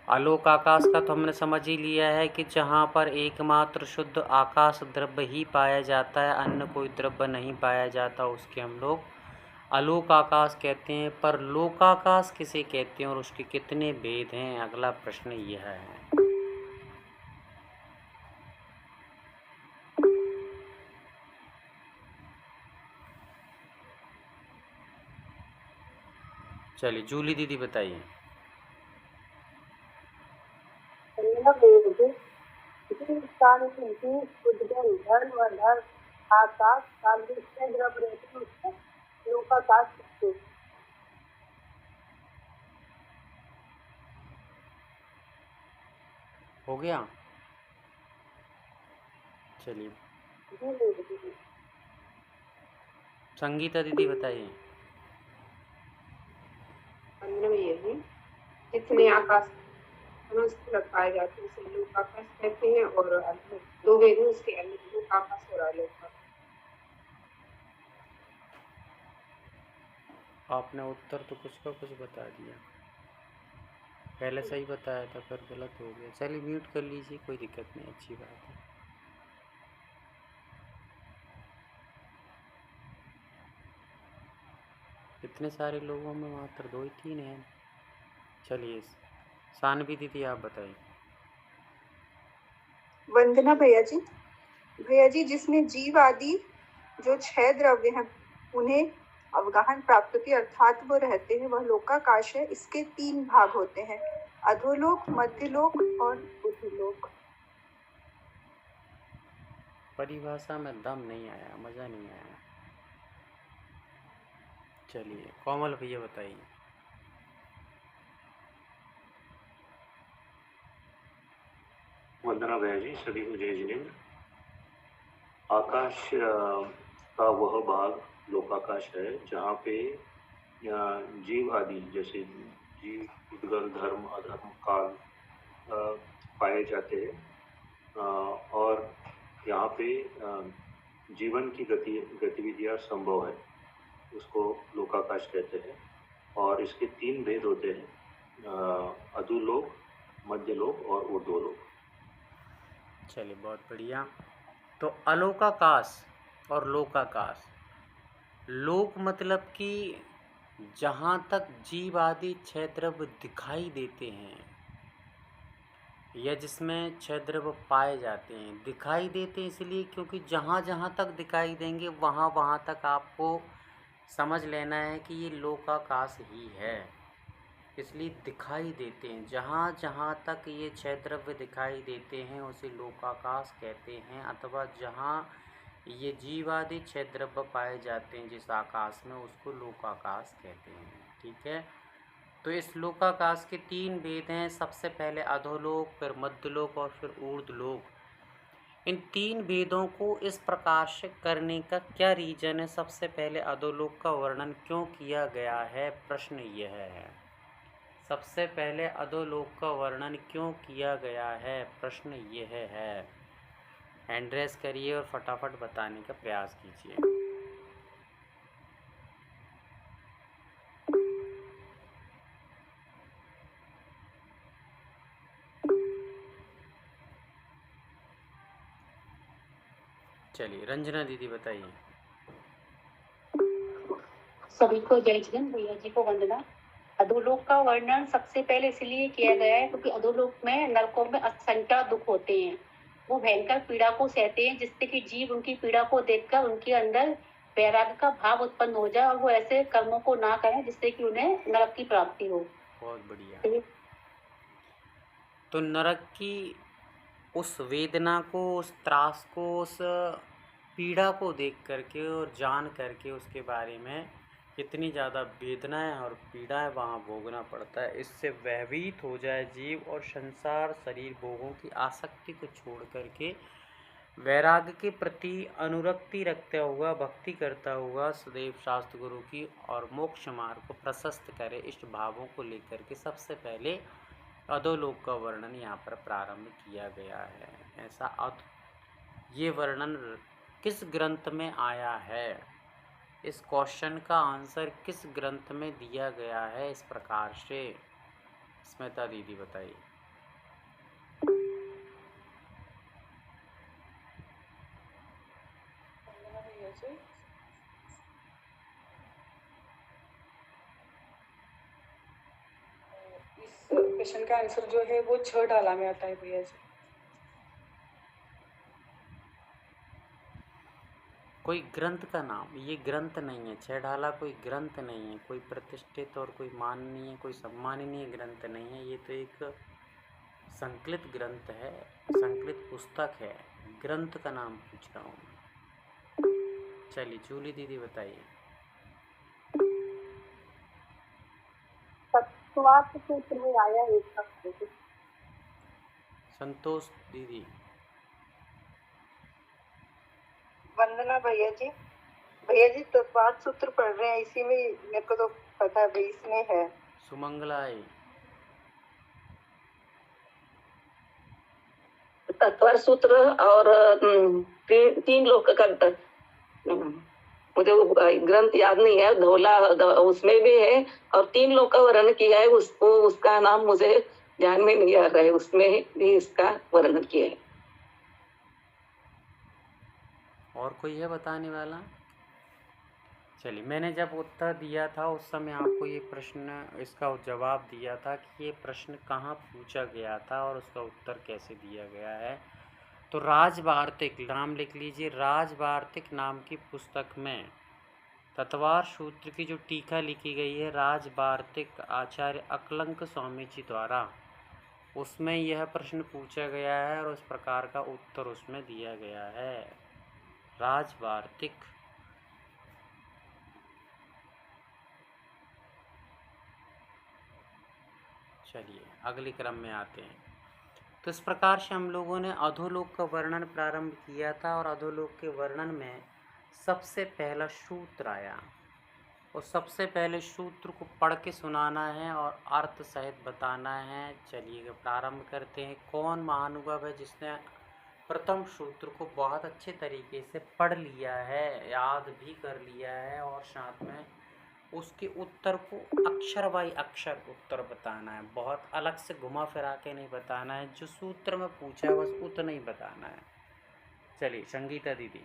आलोक आकाश का तो हमने समझ ही लिया है कि जहाँ पर एकमात्र शुद्ध आकाश द्रव्य ही पाया जाता है, अन्य कोई द्रव्य नहीं पाया जाता, उसके हम लोग आलोक आकाश कहते हैं। पर लोकाकाश किसे कहते हैं और उसके कितने भेद हैं, अगला प्रश्न यह है। चलिए जूली दीदी बताइए। आकाश काल जिसमें द्रव रहते हैं उसको लोकाकाश कहते हैं। हो गया। चलिए संगीता दीदी बताइए। यही जितने आकाश पाए जाते हैं उसे लोकाकाश कहते हैं और दो वेद हैं उसके अलग लोकाकाश और आलोकाकाश। आपने उत्तर तो कुछ का कुछ बता दिया, पहले सही बताया था फिर गलत हो गया। चलिए म्यूट कर लीजिए, कोई दिक्कत नहीं, अच्छी बात है। इतने सारे लोगों में मात्र 2 ही 3 हैं। चलिए सानवी दीदी आप बताइए। वंदना भैया जी जिसमें जीव आदि जो 6 द्रव्य हैं उन्हें अवगाहन प्राप्त होती है अर्थात वो रहते हैं, वह लोकाकाश है। इसके 3 भाग होते हैं, अधोलोक, मध्यलोक और बुद्धिलोक। परिभाषा में दम नहीं आया, मज़ा नहीं आया। चलिए कोमल भैया बताइए। वंदना भैया जी, सभी को जय जिनेन्द्र। आकाश का वह भाग लोकाकाश है जहाँ पे जीव आदि जैसे जीव, उद्गल, धर्म, अधर्म, काल पाए जाते हैं और यहाँ पे जीवन की गतिविधियाँ संभव है, उसको लोकाकाश कहते हैं। और इसके 3 भेद होते हैं, अधोलोक, मध्यलोक और ऊर्ध्वलोक। चलिए बहुत बढ़िया। तो अलोकाकाश और लोकाकाश। लोक मतलब कि जहाँ तक जीव आदि 6 द्रव्य दिखाई देते हैं या जिसमें 6 द्रव्य पाए जाते हैं। दिखाई देते हैं इसलिए क्योंकि जहाँ जहाँ तक दिखाई देंगे वहाँ वहाँ तक आपको समझ लेना है कि ये लोकाकाश ही है, इसलिए दिखाई देते हैं। जहाँ जहाँ तक ये 6 द्रव्य दिखाई देते हैं उसे लोकाकाश कहते हैं, अथवा जहाँ ये जीवादि 6 द्रव्य पाए जाते हैं जिस आकाश में, उसको लोकाकाश कहते हैं। ठीक है, तो इस लोकाकाश के 3 भेद हैं। सबसे पहले अधोलोक, फिर मध्यलोक और फिर ऊर्ध्वलोक। इन 3 भेदों को इस प्रकार से करने का क्या रीजन है? सबसे पहले अधोलोक का वर्णन क्यों किया गया है, प्रश्न यह है। सबसे पहले अधोलोक का वर्णन क्यों किया गया है, प्रश्न यह है। हैंड रेस करिए और फटाफट बताने का प्रयास कीजिए। चलिए रंजना दीदी बताइए। सभी को जय जगन, भैया जी को वंदना। अधोलोक का वर्णन सबसे पहले इसलिए किया गया है क्योंकि अधोलोक में नरकों में असंख्य दुख होते हैं, वो भयंकर पीड़ा को सहते हैं, जिससे कि जीव उनकी पीड़ा को देखकर उनके अंदर वैराग्य का भाव उत्पन्न हो जाए और वो ऐसे कर्मों को ना करें जिससे कि उन्हें नरक की प्राप्ति हो। बहुत बढ़िया। तो नरक की उस वेदना को, उस त्रास को, उस पीड़ा को देख करके और जान करके उसके बारे में कितनी ज़्यादा वेदनाएं और पीड़ाएं वहाँ भोगना पड़ता है, इससे भयभीत हो जाए जीव और संसार शरीर भोगों की आसक्ति को छोड़ करके वैराग्य के प्रति अनुरक्ति रखता हुआ, भक्ति करता हुआ सदैव शास्त्र गुरु की और मोक्ष मार्ग को प्रशस्त करे, इष्ट भावों को लेकर के सबसे पहले अधोलोक का वर्णन यहाँ पर प्रारंभ किया गया है। ऐसा ये वर्णन किस ग्रंथ में आया है? इस क्वेश्चन का आंसर किस ग्रंथ में दिया गया है? इस प्रकार से स्मिता दीदी बताइए। क्वेश्चन का आंसर जो है वो 6 ढाला में आता है भैया जी। कोई ग्रंथ का नाम, ये ग्रंथ नहीं है, छह ढाला कोई ग्रंथ नहीं है, कोई प्रतिष्ठित और कोई माननीय, कोई सम्माननीय ग्रंथ नहीं है। ये तो एक संकलित ग्रंथ है, संकलित पुस्तक है। ग्रंथ का नाम पूछ रहा हूँ। चलिए जूली दीदी बताइए। सत्वार्थ सूत्र में आया है इसका। संतोष दीदी। वंदना भैया जी। भैया जी तत्वार्थ सूत्र पढ़ रहे हैं, इसी में मेरे को तो पता है 20 में है। सुमंगला आई। तत्वर सूत्र और तीन लोक का मुझे वो ग्रंथ याद नहीं है, धोला उसमें भी है और 3 लोक का वर्णन किया है। उसको उसका नाम मुझे ध्यान में नहीं आ रहा है, उसमें भी इसका वर्णन किया है। और कोई है बताने वाला? चलिए, मैंने जब उत्तर दिया था उस समय आपको ये प्रश्न, इसका जवाब दिया था कि ये प्रश्न कहाँ पूछा गया था और उसका उत्तर कैसे दिया गया है। तो राजवार्तिक नाम लिख लीजिए। राजवार्तिक नाम की पुस्तक में तत्वार सूत्र की जो टीका लिखी गई है राजवार्तिक आचार्य अकलंक स्वामी जी द्वारा, उसमें यह प्रश्न पूछा गया है और उस प्रकार का उत्तर उसमें दिया गया है। राजवार्तिक। चलिए अगले क्रम में आते हैं। तो इस प्रकार से हम लोगों ने अधोलोक का वर्णन प्रारंभ किया था और अधोलोक के वर्णन में सबसे पहला सूत्र आया और सबसे पहले सूत्र को पढ़ के सुनाना है और अर्थ सहित बताना है। चलिए प्रारंभ करते हैं। कौन महानुभाव है जिसने प्रथम सूत्र को बहुत अच्छे तरीके से पढ़ लिया है, याद भी कर लिया है और साथ में उसके उत्तर को अक्षर बाई अक्षर उत्तर बताना है। बहुत अलग से घुमा फिरा के नहीं बताना है, जो सूत्र में पूछा है बस उतना ही बताना है। चलिए संगीता दीदी।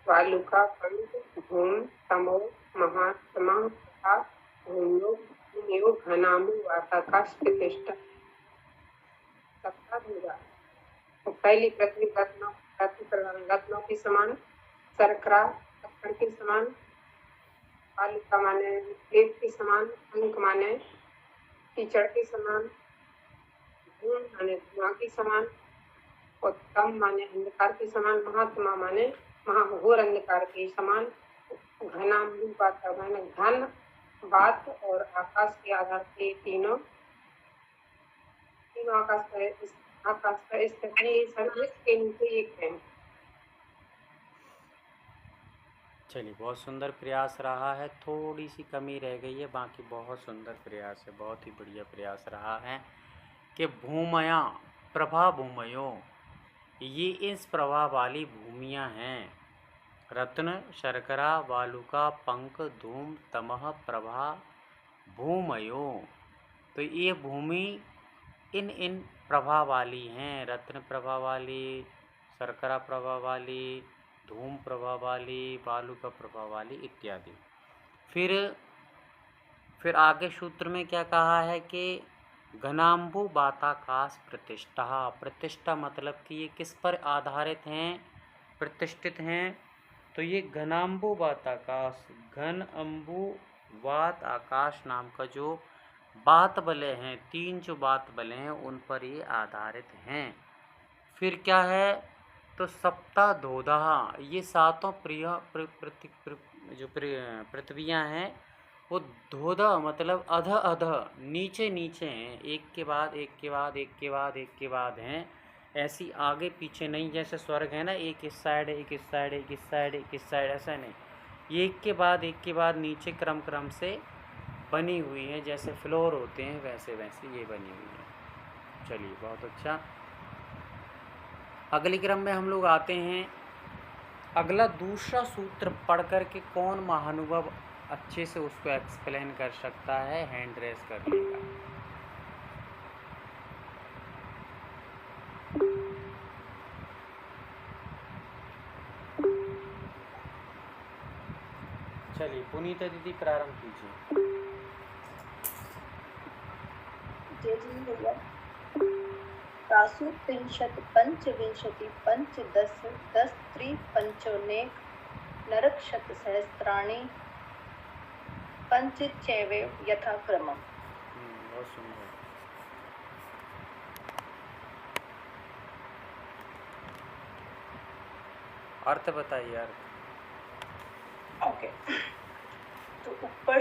वालुका पंख धूम तमो महात्मा तथा भूमयो घनामु वाताकाश प्रतिष्ठा सत्ता दूरा। पहली पृथ्वी रत्नों के समान, सरकरा पत्थर के समान, वालुका माने रेत के समान, पंख माने कीचड़ के समान, धूम माने धुआं के समान, और तम माने अंधकार के समान, महात्मा माने महाघोर अंधकार के समान, घनामु बाता माने घन बात और आकाश के आधार से तीनों आकाश का स्थित के नीचे एक है। चलिए बहुत सुंदर प्रयास रहा है, थोड़ी सी कमी रह गई है, बाकी बहुत सुंदर प्रयास है, बहुत ही बढ़िया प्रयास रहा है कि भूमया प्रभा भूमयो, ये इस प्रभा वाली भूमियाँ हैं। रत्न शर्करा वालुका पंख धूम तमह प्रभा भूमयो, तो ये भूमि इन प्रभा वाली हैं। रत्न प्रभा वाली, शर्करा प्रभा वाली, धूम प्रभा वाली, वालुका प्रभा वाली इत्यादि। फिर आगे सूत्र में क्या कहा है कि घनाम्बु बाताकाश प्रतिष्ठा। प्रतिष्ठा मतलब कि ये किस पर आधारित हैं, प्रतिष्ठित हैं। तो ये घनाम्बु बाताकाश, घन अम्बु वात आकाश नाम का जो बात बले हैं, 3 जो बात बले हैं उन पर ये आधारित हैं। फिर क्या है, तो सप्ता धोधा, ये 7 जो पृथ्वियाँ हैं वो धोधा मतलब अध अध नीचे नीचे हैं, एक के बाद एक के बाद एक के बाद एक के बाद हैं। ऐसी आगे पीछे नहीं, जैसे स्वर्ग है ना, एक इस साइड एक इस साइड एक इस साइड एक इस साइड, ऐसा नहीं, ये एक के बाद नीचे क्रम क्रम से बनी हुई है, जैसे फ्लोर होते हैं वैसे वैसे ये बनी हुई है। चलिए बहुत अच्छा। अगले क्रम में हम लोग आते हैं। अगला दूसरा सूत्र पढ़ कर के कौन महानुभव अच्छे से उसको एक्सप्लेन कर सकता है, हैंड रेस कर लेगा। चलिए पुनीता दीदी प्रारंभ कीजिए। जय जी भैया। तासु त्रिंशत् पंचविंशति पंचदश दश त्रिपंचोनेक नरक्षत सहस्त्राणि पंचचैवेव यथाक्रमम्। बहुत सुंदर। अर्थ बताइए, अर्थ। ओके, तो ऊपर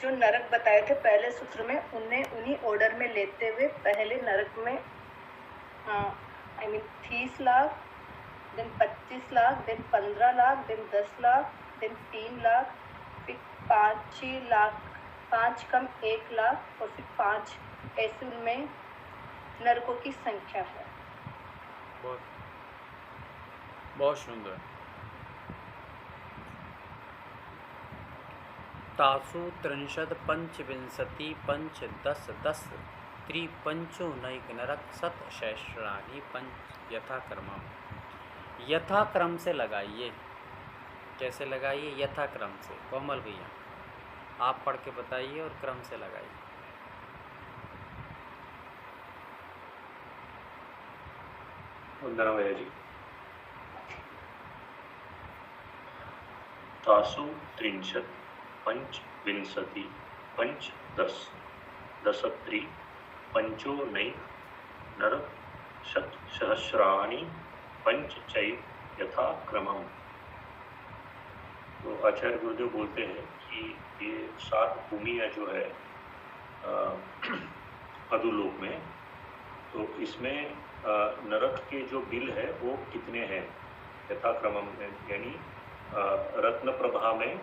जो नरक बताए थे पहले सूत्र में, उन्हें उन्हीं ऑर्डर में लेते हुए पहले नरक में 30 lakh, then 25 lakh, then 15 lakh, then 10 lakh, then 3 lakh, फिर 5 लाख, 5 कम 1 लाख और फिर 5, ऐसे उनमें नरकों की संख्या है। बहुत बहुत सुंदर। तासु त्रिंशत् पंचविंशति पंचदश दश त्रिपंचोनैक नरक्षत सहस्राणि पंच यथाक्रमम्। यथाक्रम से लगाइए। कैसे लगाइए? यथाक्रम से। कोमल भैया आप पढ़ के बताइए और क्रम से लगाइए। वंदना भैया जी। तासु त्रिंशत् पंचविंशति पंचदश दशत्रि पंचोनैक नरक्षत सहस्राणि पंचचैव यथाक्रमम्। तो आचार्य गुरुदेव बोलते हैं कि ये 7 भूमियाँ जो है अधोलोक में, तो इसमें नरक के जो बिल है वो कितने हैं यथाक्रमम्, यानी रत्न प्रभा में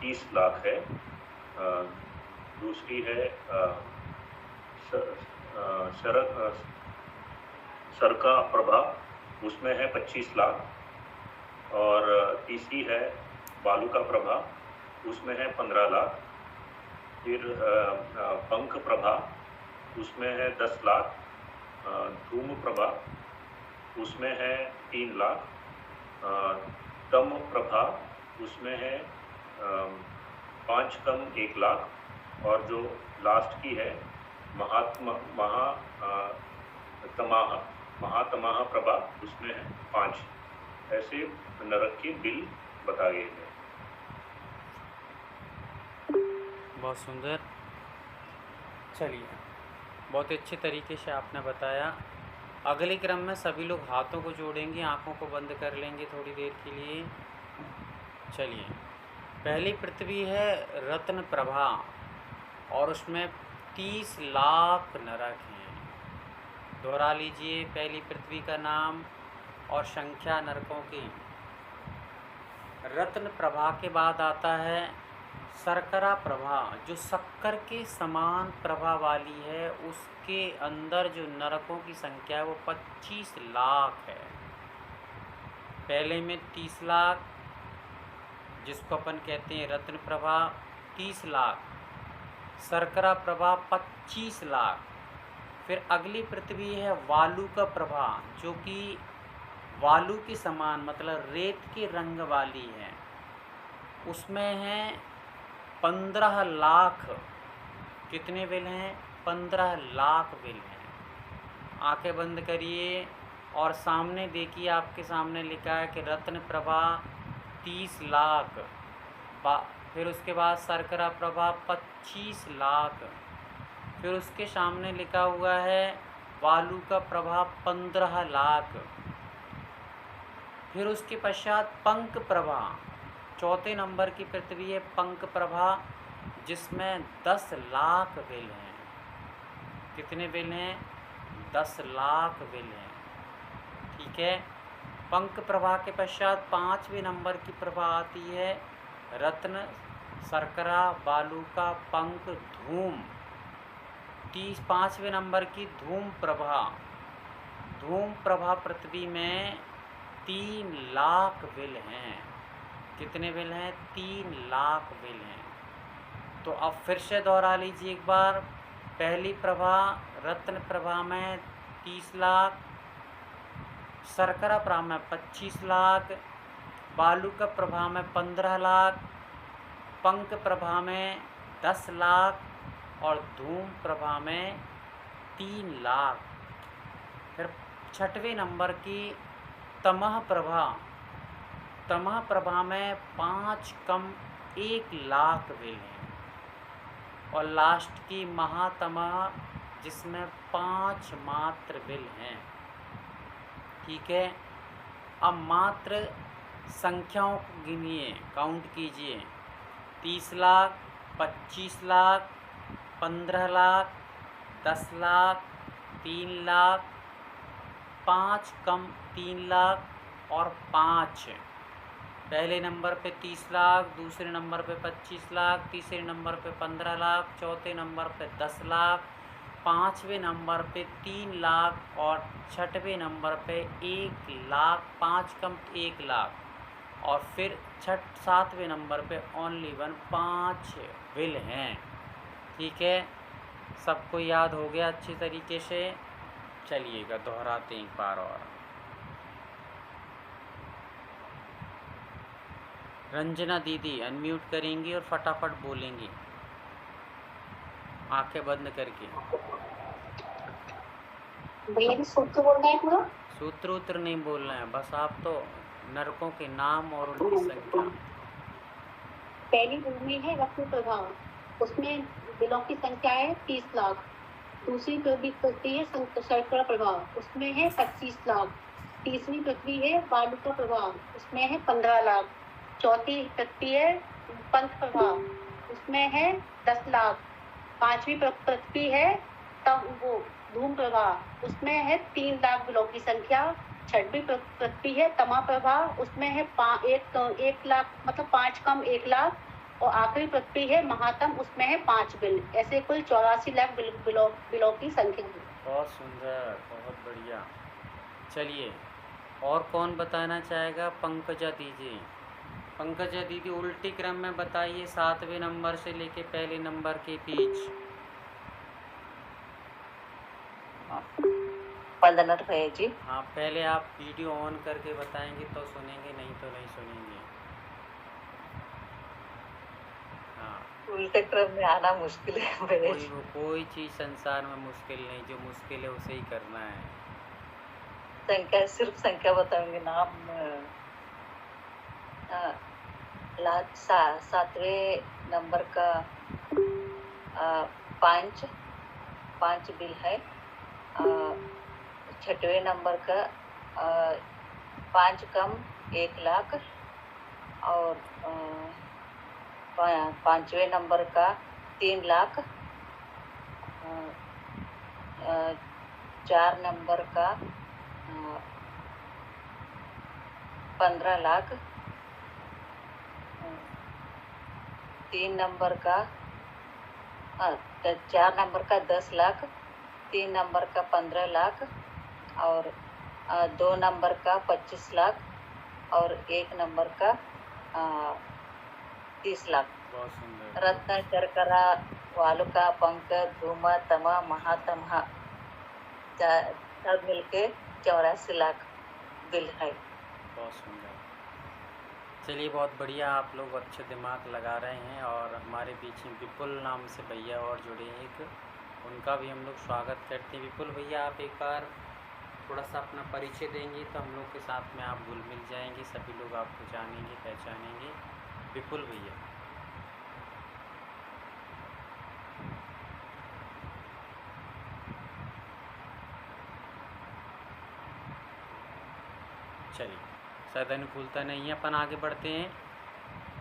30 लाख है, दूसरी है सरका प्रभा, उसमें है 25 लाख, और तीसरी है बालुका प्रभा, उसमें है 15 लाख, फिर पंख प्रभा, उसमें है 10 लाख, धूम प्रभा, उसमें है 3 लाख, तम प्रभा, उसमें है 5 कम 1 लाख, और जो लास्ट की है महातमाह प्रभा, उसमें है 5। ऐसे नरक के बिल बताए गए हैं। बहुत सुंदर। चलिए, बहुत अच्छे तरीके से आपने बताया। अगले क्रम में सभी लोग हाथों को जोड़ेंगे, आंखों को बंद कर लेंगे थोड़ी देर के लिए। चलिए, पहली पृथ्वी है रत्न प्रभा और उसमें 30 लाख नरक हैं। दोहरा लीजिए पहली पृथ्वी का नाम और संख्या नरकों की। रत्न प्रभा के बाद आता है शर्करा प्रभा, जो शक्कर के समान प्रभा वाली है। उसके अंदर जो नरकों की संख्या है वो 25 लाख है। पहले में 30 लाख, जिसको अपन कहते हैं रत्न प्रभा, 30 लाख, शर्करा प्रभा 25 लाख। फिर अगली पृथ्वी है वालुका प्रभा, जो कि वालू के समान मतलब रेत के रंग वाली है। उसमें है 15 लाख। कितने बिल हैं? 15 लाख बिल हैं। आंखें बंद करिए और सामने देखिए, आपके सामने लिखा है कि रत्न प्रभा 30 लाख, फिर उसके बाद शर्करा प्रभा 25 लाख, फिर उसके सामने लिखा हुआ है वालुका प्रभा 15 लाख, फिर उसके पश्चात पंख प्रभा, चौथे नंबर की पृथ्वी है पंख प्रभा, जिसमें 10 लाख बिल हैं। कितने बिल हैं? 10 लाख बिल हैं। ठीक है। पंख प्रभा के पश्चात 5वें नंबर की प्रभा आती है रत्न, शर्करा, बालुका, पंख, धूम। 5वें नंबर की धूम प्रभा। धूम प्रभा पृथ्वी में 3 लाख बिल हैं। कितने बिल हैं? 3 लाख बिल हैं। तो अब फिर से दोहरा लीजिए एक बार। पहली प्रभा रत्न प्रभा में 30 लाख, शर्करा प्रभा में 25 लाख, बालुका प्रभा में 15 लाख, पंख प्रभा में 10 लाख और धूम प्रभा में 3 लाख। फिर 6वें नंबर की तमह प्रभा, तमह प्रभा में 5 कम 1 लाख बिल हैं। और लास्ट की महातमह जिसमें 5 मात्र बिल हैं। ठीक है, अब मात्र संख्याओं को गिनिए, काउंट कीजिए। 30 लाख, 25 लाख, 15 लाख, 10 लाख, 3 लाख, 5 कम 3 लाख और 5। पहले नंबर पे 30 लाख, दूसरे नंबर पे 25 लाख, तीसरे नंबर पे 15 लाख, चौथे नंबर पे 10 लाख, 5वें नंबर पे 3 लाख और 6वें नंबर पे 1 लाख, 5 कम 1 लाख। और फिर 7वें नंबर पे ओनली 5 बिल हैं। ठीक है, सबको याद हो गया अच्छी तरीके से। चलिएगा दोहराते हैं एक बार और। रंजना दीदी अनम्यूट करेंगी और फटाफट बोलेंगी आंखें बंद करके। भैया जी सूत्र बोलना है पूरा? सूत्र उत्तर नहीं बोलना है, बस आप तो नरकों के नाम और उनकी संख्या। पहली भूमि है रत्न प्रभाव, उसमें बिलों की संख्या है 30 लाख। दूसरी पृथ्वी है शर्करा प्रभाव, उसमें है 25 लाख। तीसरी पृथ्वी है बालुका प्रभाव, उसमें है 15 लाख। चौथी पृथ्वी है पंथ प्रभाव, उसमें है 10 लाख। पांचवी पृथ्वी है वो धूम प्रभाव, उसमें है 3 लाख बिलों की संख्या। छठवीं पृथ्वी है तमा प्रभाव, उसमें है 1 लाख, मतलब 5 कम 1 लाख। और आखिरी पृथ्वी है महातम, उसमें है 5 बिल। ऐसे कुल 84 लाख बिलों की संख्या है। बहुत सुंदर, बहुत बढ़िया। चलिए और कौन बताना चाहेगा? पंकजा दीजिए। पंकजा दीदी उल्टी क्रम में बताइए, 7वें नंबर से लेके पहले नंबर के बीच। 15 है जी। हाँ, पहले आप वीडियो ऑन करके बताएंगे तो सुनेंगे, नहीं तो नहीं सुनेंगे। हाँ, उल्टे क्रम में आना मुश्किल है। कोई चीज़ संसार में मुश्किल नहीं, जो मुश्किल है उसे ही करना है। संख्या, सिर्फ संख्या बताऊंगी, नाम। 7वें नंबर का 5 बिल है। 6वें नंबर का 5 कम 1 लाख। और 5वें नंबर का 3 लाख। 4 नंबर का 15 लाख। 3 नंबर का 4 नंबर का 10 लाख। 3 नंबर का 15 लाख। और 2 नंबर का 25 लाख। और 1 नंबर का 30 लाख। बहुत सुंदर। रत्न, शर्करा, वालुका, पंख, धूम, तमा, महातमः सब मिलके 84 लाख बिल है। बहुत सुंदर। चलिए बहुत बढ़िया, आप लोग अच्छे दिमाग लगा रहे हैं। और हमारे बीच में विपुल नाम से भैया और जुड़े हैं एक, उनका भी हम लोग स्वागत करते हैं। विपुल भैया, आप एक बार थोड़ा सा अपना परिचय देंगे तो हम लोग के साथ में आप घुल मिल जाएंगे, सभी लोग आपको जानेंगे, पहचानेंगे। विपुल भैया। चलिए, शायद अनुकूलता नहीं है, अपन आगे बढ़ते हैं।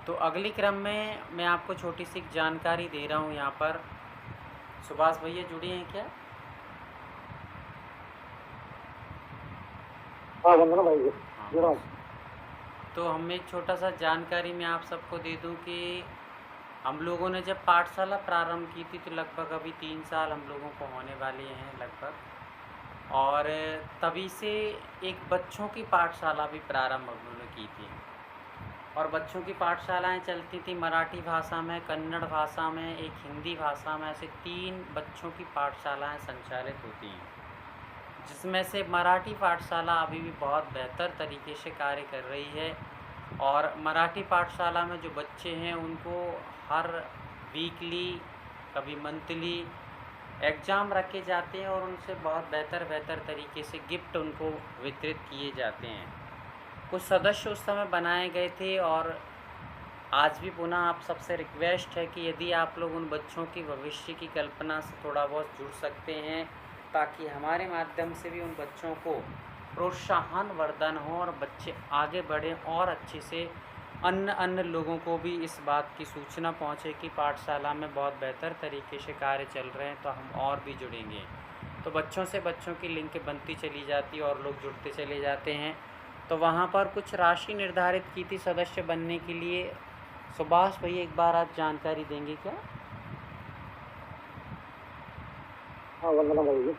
तो अगले क्रम में मैं आपको छोटी सी जानकारी दे रहा हूँ। यहाँ पर सुभाष भैया जुड़े हैं क्या? हाँ। तो हम एक छोटा सा जानकारी मैं आप सबको दे दूं कि हम लोगों ने जब पाठशाला प्रारंभ की थी तो लगभग अभी 3 साल हम लोगों को होने वाले हैं लगभग। और तभी से एक बच्चों की पाठशाला भी प्रारंभ हम लोगों ने की थी। और बच्चों की पाठशालाएं चलती थी मराठी भाषा में, कन्नड़ भाषा में, एक हिंदी भाषा में। ऐसे 3 बच्चों की पाठशालाएं संचालित होती हैं, जिसमें से मराठी पाठशाला अभी भी बहुत बेहतर तरीके से कार्य कर रही है। और मराठी पाठशाला में जो बच्चे हैं उनको हर वीकली कभी मंथली एग्ज़ाम रखे जाते हैं और उनसे बहुत बेहतर तरीके से गिफ्ट उनको वितरित किए जाते हैं। कुछ सदस्य उस समय बनाए गए थे और आज भी पुनः आप सबसे रिक्वेस्ट है कि यदि आप लोग उन बच्चों की भविष्य की कल्पना से थोड़ा बहुत जुड़ सकते हैं ताकि हमारे माध्यम से भी उन बच्चों को प्रोत्साहन वर्धन हो और बच्चे आगे बढ़ें और अच्छे से अन्य लोगों को भी इस बात की सूचना पहुंचे कि पाठशाला में बहुत बेहतर तरीके से कार्य चल रहे हैं, तो हम और भी जुड़ेंगे। तो बच्चों से बच्चों की लिंक बनती चली जाती और लोग जुड़ते चले जाते हैं। तो वहाँ पर कुछ राशि निर्धारित की थी सदस्य बनने के लिए। सुभाष भैया एक बार आप जानकारी देंगे क्या? हाँ, वंदना भाई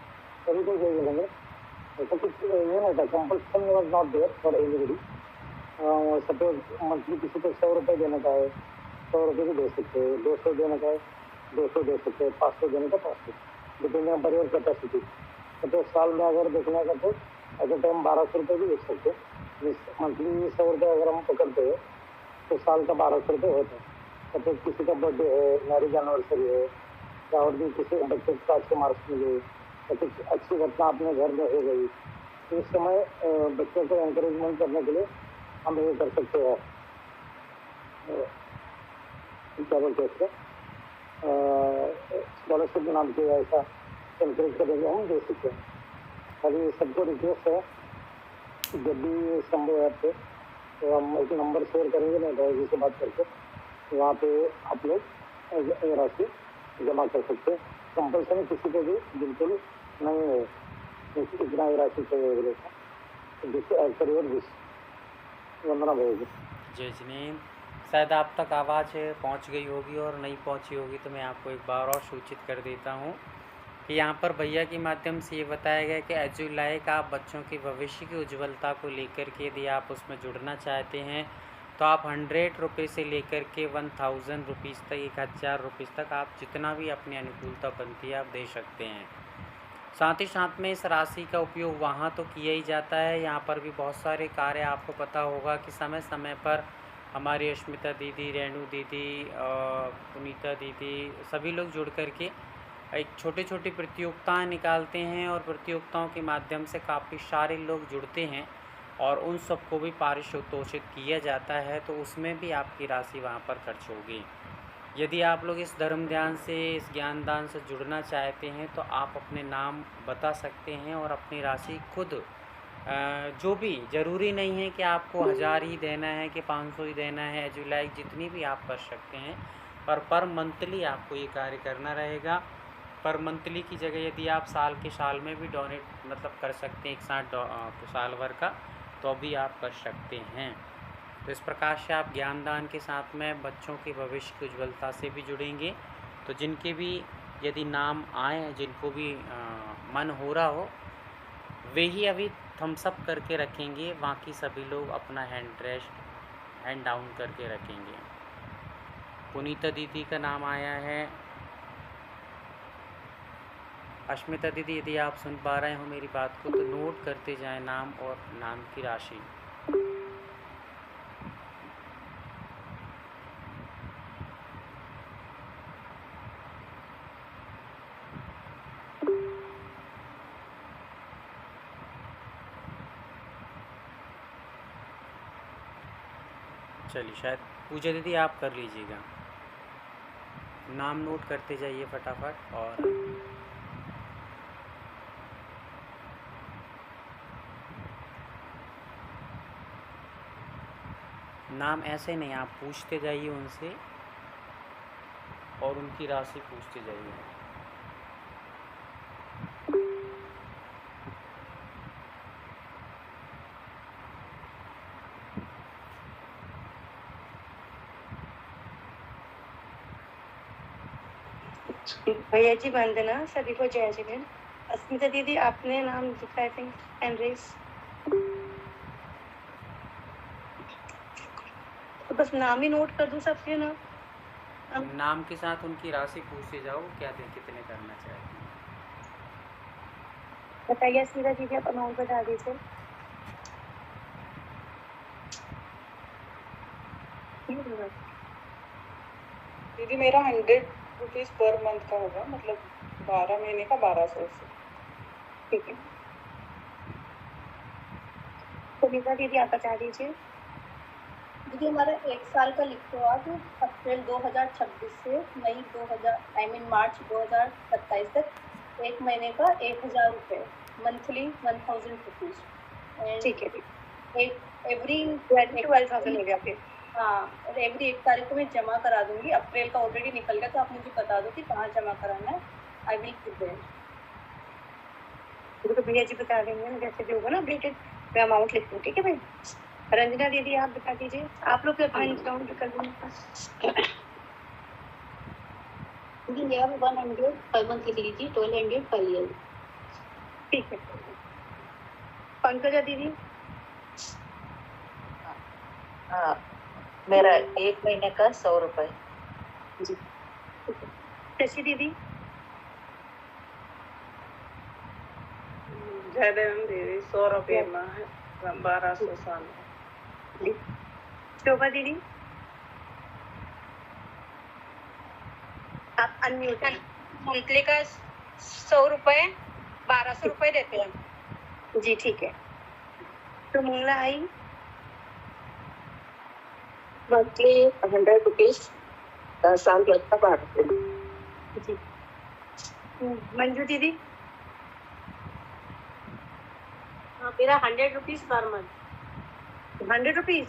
सभी को जय मिलेंगे। ऐसा कुछ ये नहीं था, compulsion was not there for everybody. Suppose monthly किसी को 100 रुपये देने का है 100 रुपये भी दे सकते हैं, 200 देने का है 200 दे सकते हैं, 500 देने का 500, depending on your capacity. Suppose साल में अगर देखने का तो एट ए टाइम 1200 रुपये भी दे सकते हैं। मंथली 100 रुपये अगर हम पकड़ते हैं तो साल का 1200 रुपये होता है। सपोज किसी का बर्थडे है, मैरिज एनिवर्सरी है, या और भी किसी बच्चे को अच्छे मार्क्स मिले या कुछ अच्छी घटना अपने घर में हो गई, तो इस समय बच्चों को एंकरेजमेंट करने के लिए हम ये कर सकते हैं, क्या बोलते हैं, स्कॉलरशिप के नाम से ऐसा एनकरेज करेंगे, हम दे सकते हैं। अभी सबको रिक्वेस्ट है जब भी संभव है तो हम एक नंबर शेयर करेंगे ना भाई से बात करके, वहाँ पे आप लोग ये राशि जमा कर सकते हैं। कंपल्सरी किसी को भी बिल्कुल नहीं है इतना ही राशि चाहिए, जिससे एज पर योर विश। वंदना भाई जय जिनेम। शायद आप तक आवाज़ पहुंच गई होगी और नहीं पहुंची होगी तो मैं आपको एक बार और सूचित कर देता हूं कि यहाँ पर भैया के माध्यम से ये बताया गया कि एजुलाइक आप बच्चों की भविष्य की उज्ज्वलता को लेकर के यदि आप उसमें जुड़ना चाहते हैं तो आप 100 रुपये से लेकर के 1000 रुपीज़ तक 1000 रुपीज़ तक आप जितना भी अपनी अनुकूलता बनती है आप दे सकते हैं। साथ ही साथ में इस राशि का उपयोग वहाँ तो किया ही जाता है, यहाँ पर भी बहुत सारे कार्य आपको पता होगा कि समय समय पर हमारी अश्मिता दीदी, रेणु दीदी, पुनीता दीदी सभी लोग जुड़ कर के एक छोटी प्रतियोगिताएं निकालते हैं और प्रतियोगिताओं के माध्यम से काफ़ी सारे लोग जुड़ते हैं और उन सबको भी पारितोषित किया जाता है, तो उसमें भी आपकी राशि वहाँ पर खर्च होगी। यदि आप लोग इस धर्म ध्यान से, इस ज्ञान दान से जुड़ना चाहते हैं तो आप अपने नाम बता सकते हैं और अपनी राशि खुद जो भी ज़रूरी नहीं है कि आपको 1000 ही देना है कि 500 ही देना है, एजुलाइक जितनी भी आप कर सकते हैं, पर मंथली आपको ये कार्य करना रहेगा। पर मंथली की जगह यदि आप साल के साल में भी डोनेट मतलब कर सकते हैं एक साथ साल भर का, तो भी आप कर सकते हैं। तो इस प्रकार से आप ज्ञानदान के साथ में बच्चों के भविष्य की उज्ज्वलता से भी जुड़ेंगे। तो जिनके भी यदि नाम आए, जिनको भी मन हो रहा हो, वे ही अभी थम्स अप करके रखेंगे, बाकी सभी लोग अपना हैंड डाउन करके रखेंगे। पुनीता दीदी का नाम आया है। अश्मिता दीदी यदि आप सुन पा रहे हो मेरी बात को तो नोट करते जाएं नाम और नाम की राशि। चलिए, शायद पूजा दीदी आप कर लीजिएगा, नाम नोट करते जाइए फटाफट। और नाम ऐसे नहीं, आप पूछते जाइए उनसे और उनकी राशि पूछते जाइए। भैया जी वंदना, सभी को जय जगन। अस्मिता दीदी आपने नाम लिखा है एंड्रेस, तो बस नाम ही नोट कर दूं सबके नाम? नाम के साथ उनकी राशि पूछते जाओ, क्या दिन कितने करना चाहते हैं बताइए। अस्मिता दीदी आप अमाउंट बता दीजिए। दीदी मेरा 100 रुपीज पर मंथ का होगा, मतलब 12 महीने का 1200 से। ठीक है। सुनीता दीदी आप बता दीजिए। दीदी हमारा 1 साल का लिखो आप अप्रैल 2026 से मई 2000 मार्च 2027 तक 1 महीने का 1000 रुपये मंथली 1000 रुपीज। ठीक है। एवरी 12,000 हो गया फिर। हाँ, और एवरी 1 तारीख को मैं जमा करा दूंगी। अप्रैल का ऑलरेडी निकल गया, तो आप मुझे बता दो कि कहाँ जमा कराना है। I will keep their. तो भैया जी बता देंगे, जैसे भी होगा ना अपडेटेड मैं अमाउंट लिख दूँ। ठीक है भाई। रंजना दीदी आप बता दीजिए, आप लोग अपना डिस्काउंट कर देंगे। दीदी यहाँ 100 पर मंथ लिख लीजिए, 1200 पर ईयर। ठीक है। पंकजा दीदी हाँ, मेरा 1 महीने का 100 रुपए। जी। शशि दीदी जय देव दीदी 100 रुपये में है, 1200 साल। शोभा दीदी आप अनम्यूट हैं। मंथली का 100 रुपये 1200 रुपये देते हैं। जी ठीक है। तो मंगला आई मंथली 100 रुपीज साल भर का 1200। जी। मंजू दीदी हाँ, मेरा 100 रुपीज पर मंथ। 100 रुपीज।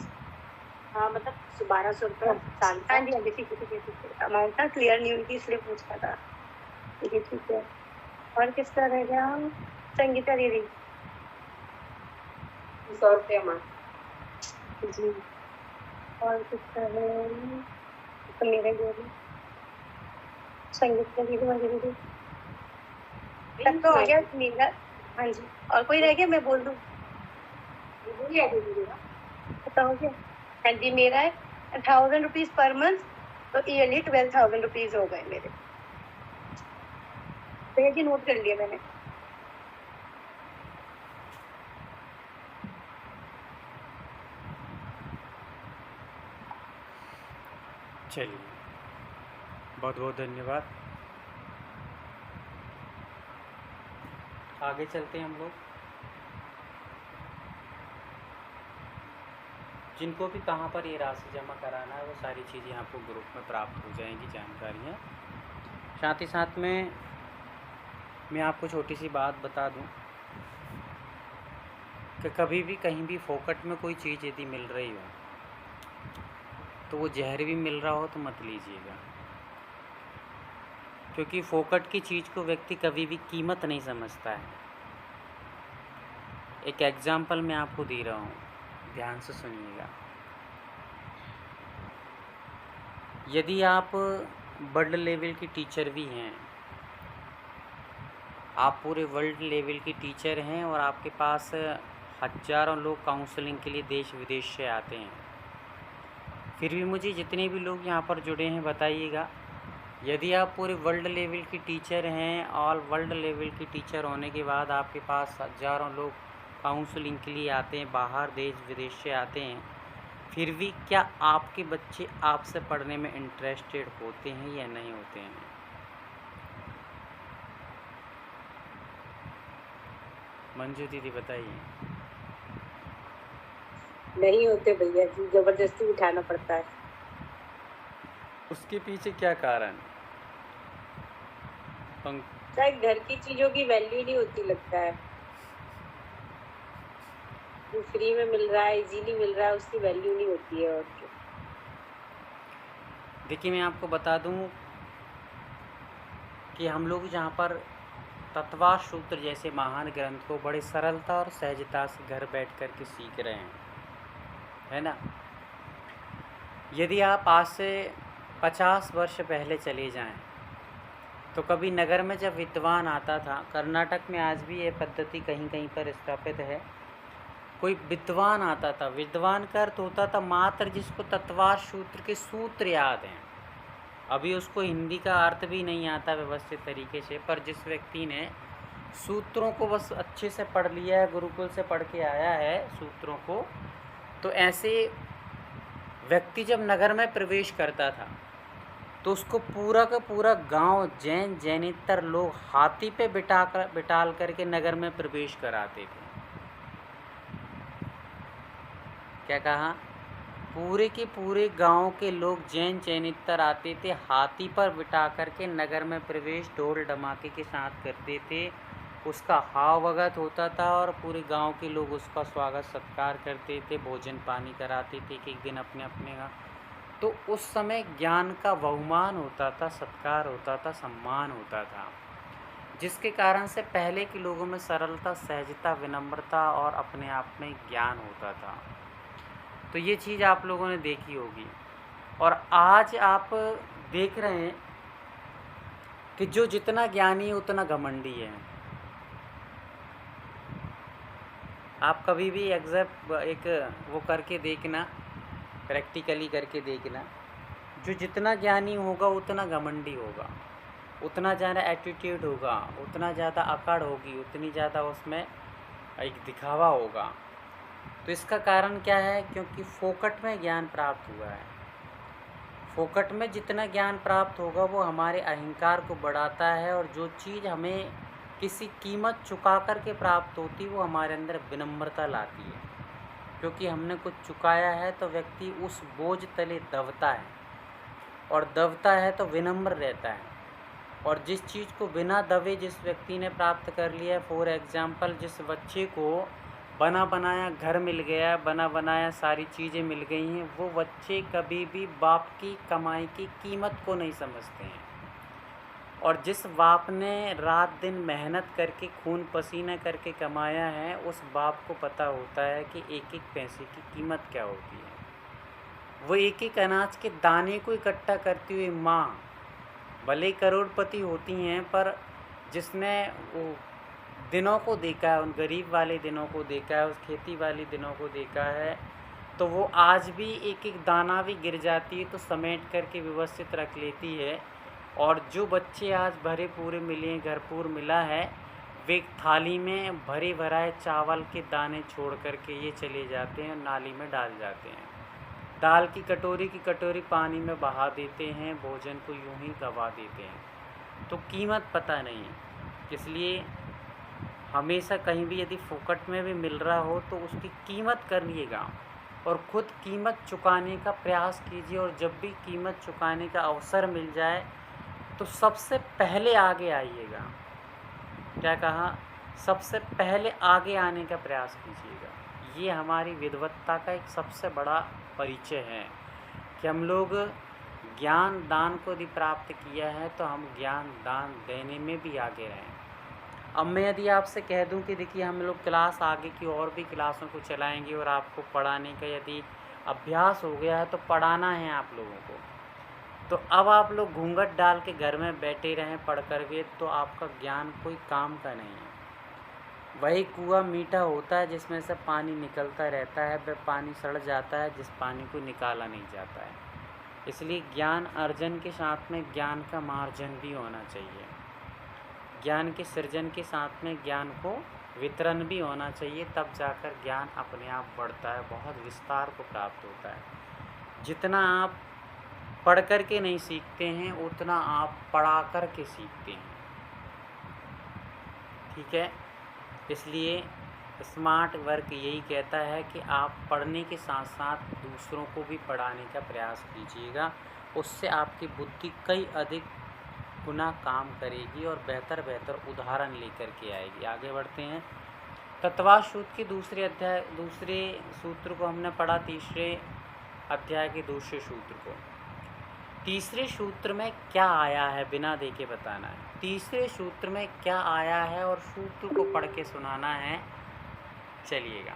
हाँ, मतलब 1200 रुपये साल का। हाँ जी हाँ जी ठीक है ठीक है ठीक है। अमाउंट ना क्लियर नहीं हुई थी इसलिए पूछा था। ठीक है ठीक है। और किसका रह गया? संगीता दीदी 100 रुपये मंथ। जी। और किसका है? तो मेरे जो भी संगीता दीदी मंजू दीदी तब तो हो गया मेरा। हाँ जी। और कोई रह गया मैं बोल दूँ? बोलिए दीदी। पता हो गया। हाँ जी मेरा है 1000 रुपीज पर मंथ, तो ईयरली 12,000 रुपीज हो गए मेरे। तो ये जी नोट कर लिया मैंने। चलिए, बहुत बहुत धन्यवाद। आगे चलते हैं हम लोग। जिनको भी कहाँ पर ये राशि जमा कराना है वो सारी चीज़ें आपको ग्रुप में प्राप्त हो जाएंगी, जानकारियाँ। साथ ही साथ में मैं आपको छोटी सी बात बता दूं कि कभी भी कहीं भी फोकट में कोई चीज़ यदि मिल रही हो तो वो जहर भी मिल रहा हो तो मत लीजिएगा, क्योंकि फोकट की चीज़ को व्यक्ति कभी भी कीमत नहीं समझता है। एक एग्जाम्पल मैं आपको दे रहा हूँ, ध्यान से सुनिएगा। यदि आप वर्ल्ड लेवल की टीचर भी हैं, आप पूरे वर्ल्ड लेवल की टीचर हैं और आपके पास हज़ारों लोग काउंसलिंग के लिए देश विदेश से आते हैं, फिर भी मुझे जितने भी लोग यहाँ पर जुड़े हैं बताइएगा, यदि आप पूरे वर्ल्ड लेवल की टीचर हैं, ऑल वर्ल्ड लेवल की टीचर होने के बाद आपके पास हज़ारों लोग काउंसलिंग के लिए आते हैं, बाहर देश विदेश से आते हैं, फिर भी क्या आपके बच्चे आपसे पढ़ने में इंटरेस्टेड होते हैं या नहीं होते हैं? मंजू दीदी बताइए। नहीं होते भैया जी, जबरदस्ती उठाना पड़ता है। उसके पीछे क्या कारण? शायद घर की चीजों की वैल्यू नहीं होती लगता है, जो फ्री में मिल रहा है, इजीली मिल रहा है, उसकी वैल्यू नहीं होती है। और क्या? देखिए, मैं आपको बता दूं कि हम लोग जहाँ पर तत्वा सूत्र जैसे महान ग्रंथ को बड़े सरलता और सहजता से घर बैठ कर के सीख रहे हैं, है ना। यदि आप आज से 50 वर्ष पहले चले जाएं तो कभी नगर में जब विद्वान आता था, कर्नाटक में आज भी ये पद्धति कहीं कहीं पर स्थापित है, कोई विद्वान आता था, विद्वान का अर्थ होता था मात्र जिसको तत्वा सूत्र के सूत्र याद हैं, अभी उसको हिंदी का अर्थ भी नहीं आता व्यवस्थित तरीके से, पर जिस व्यक्ति ने सूत्रों को बस अच्छे से पढ़ लिया है, गुरुकुल से पढ़ के आया है सूत्रों को, तो ऐसे व्यक्ति जब नगर में प्रवेश करता था तो उसको पूरा का पूरा गांव जैन जैनेतर लोग हाथी पे बिठाल करके नगर में प्रवेश कराते थे। क्या कहा? पूरे के पूरे गांव के लोग जैन जैनेतर आते थे, हाथी पर बिठा करके नगर में प्रवेश ढोल धमाके के साथ करते थे। उसका हाव भगत होता था और पूरे गांव के लोग उसका स्वागत सत्कार करते थे, भोजन पानी कराते थे एक दिन अपने अपने का। तो उस समय ज्ञान का बहुमान होता था, सत्कार होता था, सम्मान होता था, जिसके कारण से पहले के लोगों में सरलता, सहजता, विनम्रता और अपने आप में ज्ञान होता था। तो ये चीज़ आप लोगों ने देखी होगी। और आज आप देख रहे हैं कि जो जितना ज्ञानी है उतना घमंडी है। आप कभी भी एक वो करके देखना, प्रैक्टिकली करके देखना, जो जितना ज्ञानी होगा उतना घमंडी होगा, उतना ज़्यादा एटीट्यूड होगा, उतना ज़्यादा अकड़ होगी, उतनी ज़्यादा उसमें एक दिखावा होगा। तो इसका कारण क्या है? क्योंकि फोकट में ज्ञान प्राप्त हुआ है। फोकट में जितना ज्ञान प्राप्त होगा वो हमारे अहंकार को बढ़ाता है, और जो चीज़ हमें किसी कीमत चुका कर के प्राप्त होती वो हमारे अंदर विनम्रता लाती है। क्योंकि हमने कुछ चुकाया है तो व्यक्ति उस बोझ तले दबता है, और दबता है तो विनम्र रहता है। और जिस चीज़ को बिना दबे जिस व्यक्ति ने प्राप्त कर लिया है, फॉर एग्जाम्पल जिस बच्चे को बना बनाया घर मिल गया, बना बनाया सारी चीज़ें मिल गई हैं, वो बच्चे कभी भी बाप की कमाई की कीमत को नहीं समझते हैं। और जिस बाप ने रात दिन मेहनत करके खून पसीना करके कमाया है, उस बाप को पता होता है कि एक एक पैसे की कीमत क्या होती है। वो एक एक अनाज के दाने को इकट्ठा करती हुई माँ भले करोड़पति होती हैं, पर जिसने वो दिनों को देखा है, उन गरीब वाले दिनों को देखा है, उस खेती वाली दिनों को देखा है, तो वो आज भी एक एक दाना भी गिर जाती है तो समेट करके व्यवस्थित रख लेती है। और जो बच्चे आज भरे पूरे मिले, भरपूर मिला है, वे थाली में भरे भराए चावल के दाने छोड़ करके ये चले जाते हैं, नाली में डाल जाते हैं। दाल की कटोरी पानी में बहा देते हैं, भोजन को यूं ही गवा देते हैं। तो कीमत पता नहीं है। इसलिए हमेशा कहीं भी यदि फोकट में भी मिल रहा हो तो उसकी कीमत करिएगा और ख़ुद कीमत चुकाने का प्रयास कीजिए। और जब भी कीमत चुकाने का अवसर मिल जाए तो सबसे पहले आगे आइएगा। क्या कहा? सबसे पहले आगे आने का प्रयास कीजिएगा। ये हमारी विद्वत्ता का एक सबसे बड़ा परिचय है कि हम लोग ज्ञान दान को यदि प्राप्त किया है तो हम ज्ञान दान देने में भी आगे रहें। अब मैं यदि आपसे कह दूं कि देखिए हम लोग क्लास आगे की और भी क्लासों को चलाएंगे और आपको पढ़ाने का यदि अभ्यास हो गया है तो पढ़ाना है आप लोगों को, तो अब आप लोग घूंघट डाल के घर में बैठे रहें पढ़ कर के, तो आपका ज्ञान कोई काम का नहीं है। वही कुआं मीठा होता है जिसमें से पानी निकलता रहता है, वह पानी सड़ जाता है जिस पानी को निकाला नहीं जाता है। इसलिए ज्ञान अर्जन के साथ में ज्ञान का मार्जन भी होना चाहिए। ज्ञान के सृजन के साथ में ज्ञान को वितरण भी होना चाहिए, तब जाकर ज्ञान अपने आप बढ़ता है, बहुत विस्तार को प्राप्त होता है। जितना आप पढ़ कर के नहीं सीखते हैं उतना आप पढ़ा कर के सीखते हैं। ठीक है? इसलिए स्मार्ट वर्क यही कहता है कि आप पढ़ने के साथ साथ दूसरों को भी पढ़ाने का प्रयास कीजिएगा। उससे आपकी बुद्धि कई अधिक गुना काम करेगी और बेहतर उदाहरण लेकर के आएगी। आगे बढ़ते हैं। तत्वार्थ सूत्र के दूसरे सूत्र को हमने पढ़ा, तीसरे अध्याय के दूसरे सूत्र को। तीसरे सूत्र में क्या आया है बिना देखे बताना है। तीसरे सूत्र में क्या आया है और सूत्र को पढ़ के सुनाना है। चलिएगा।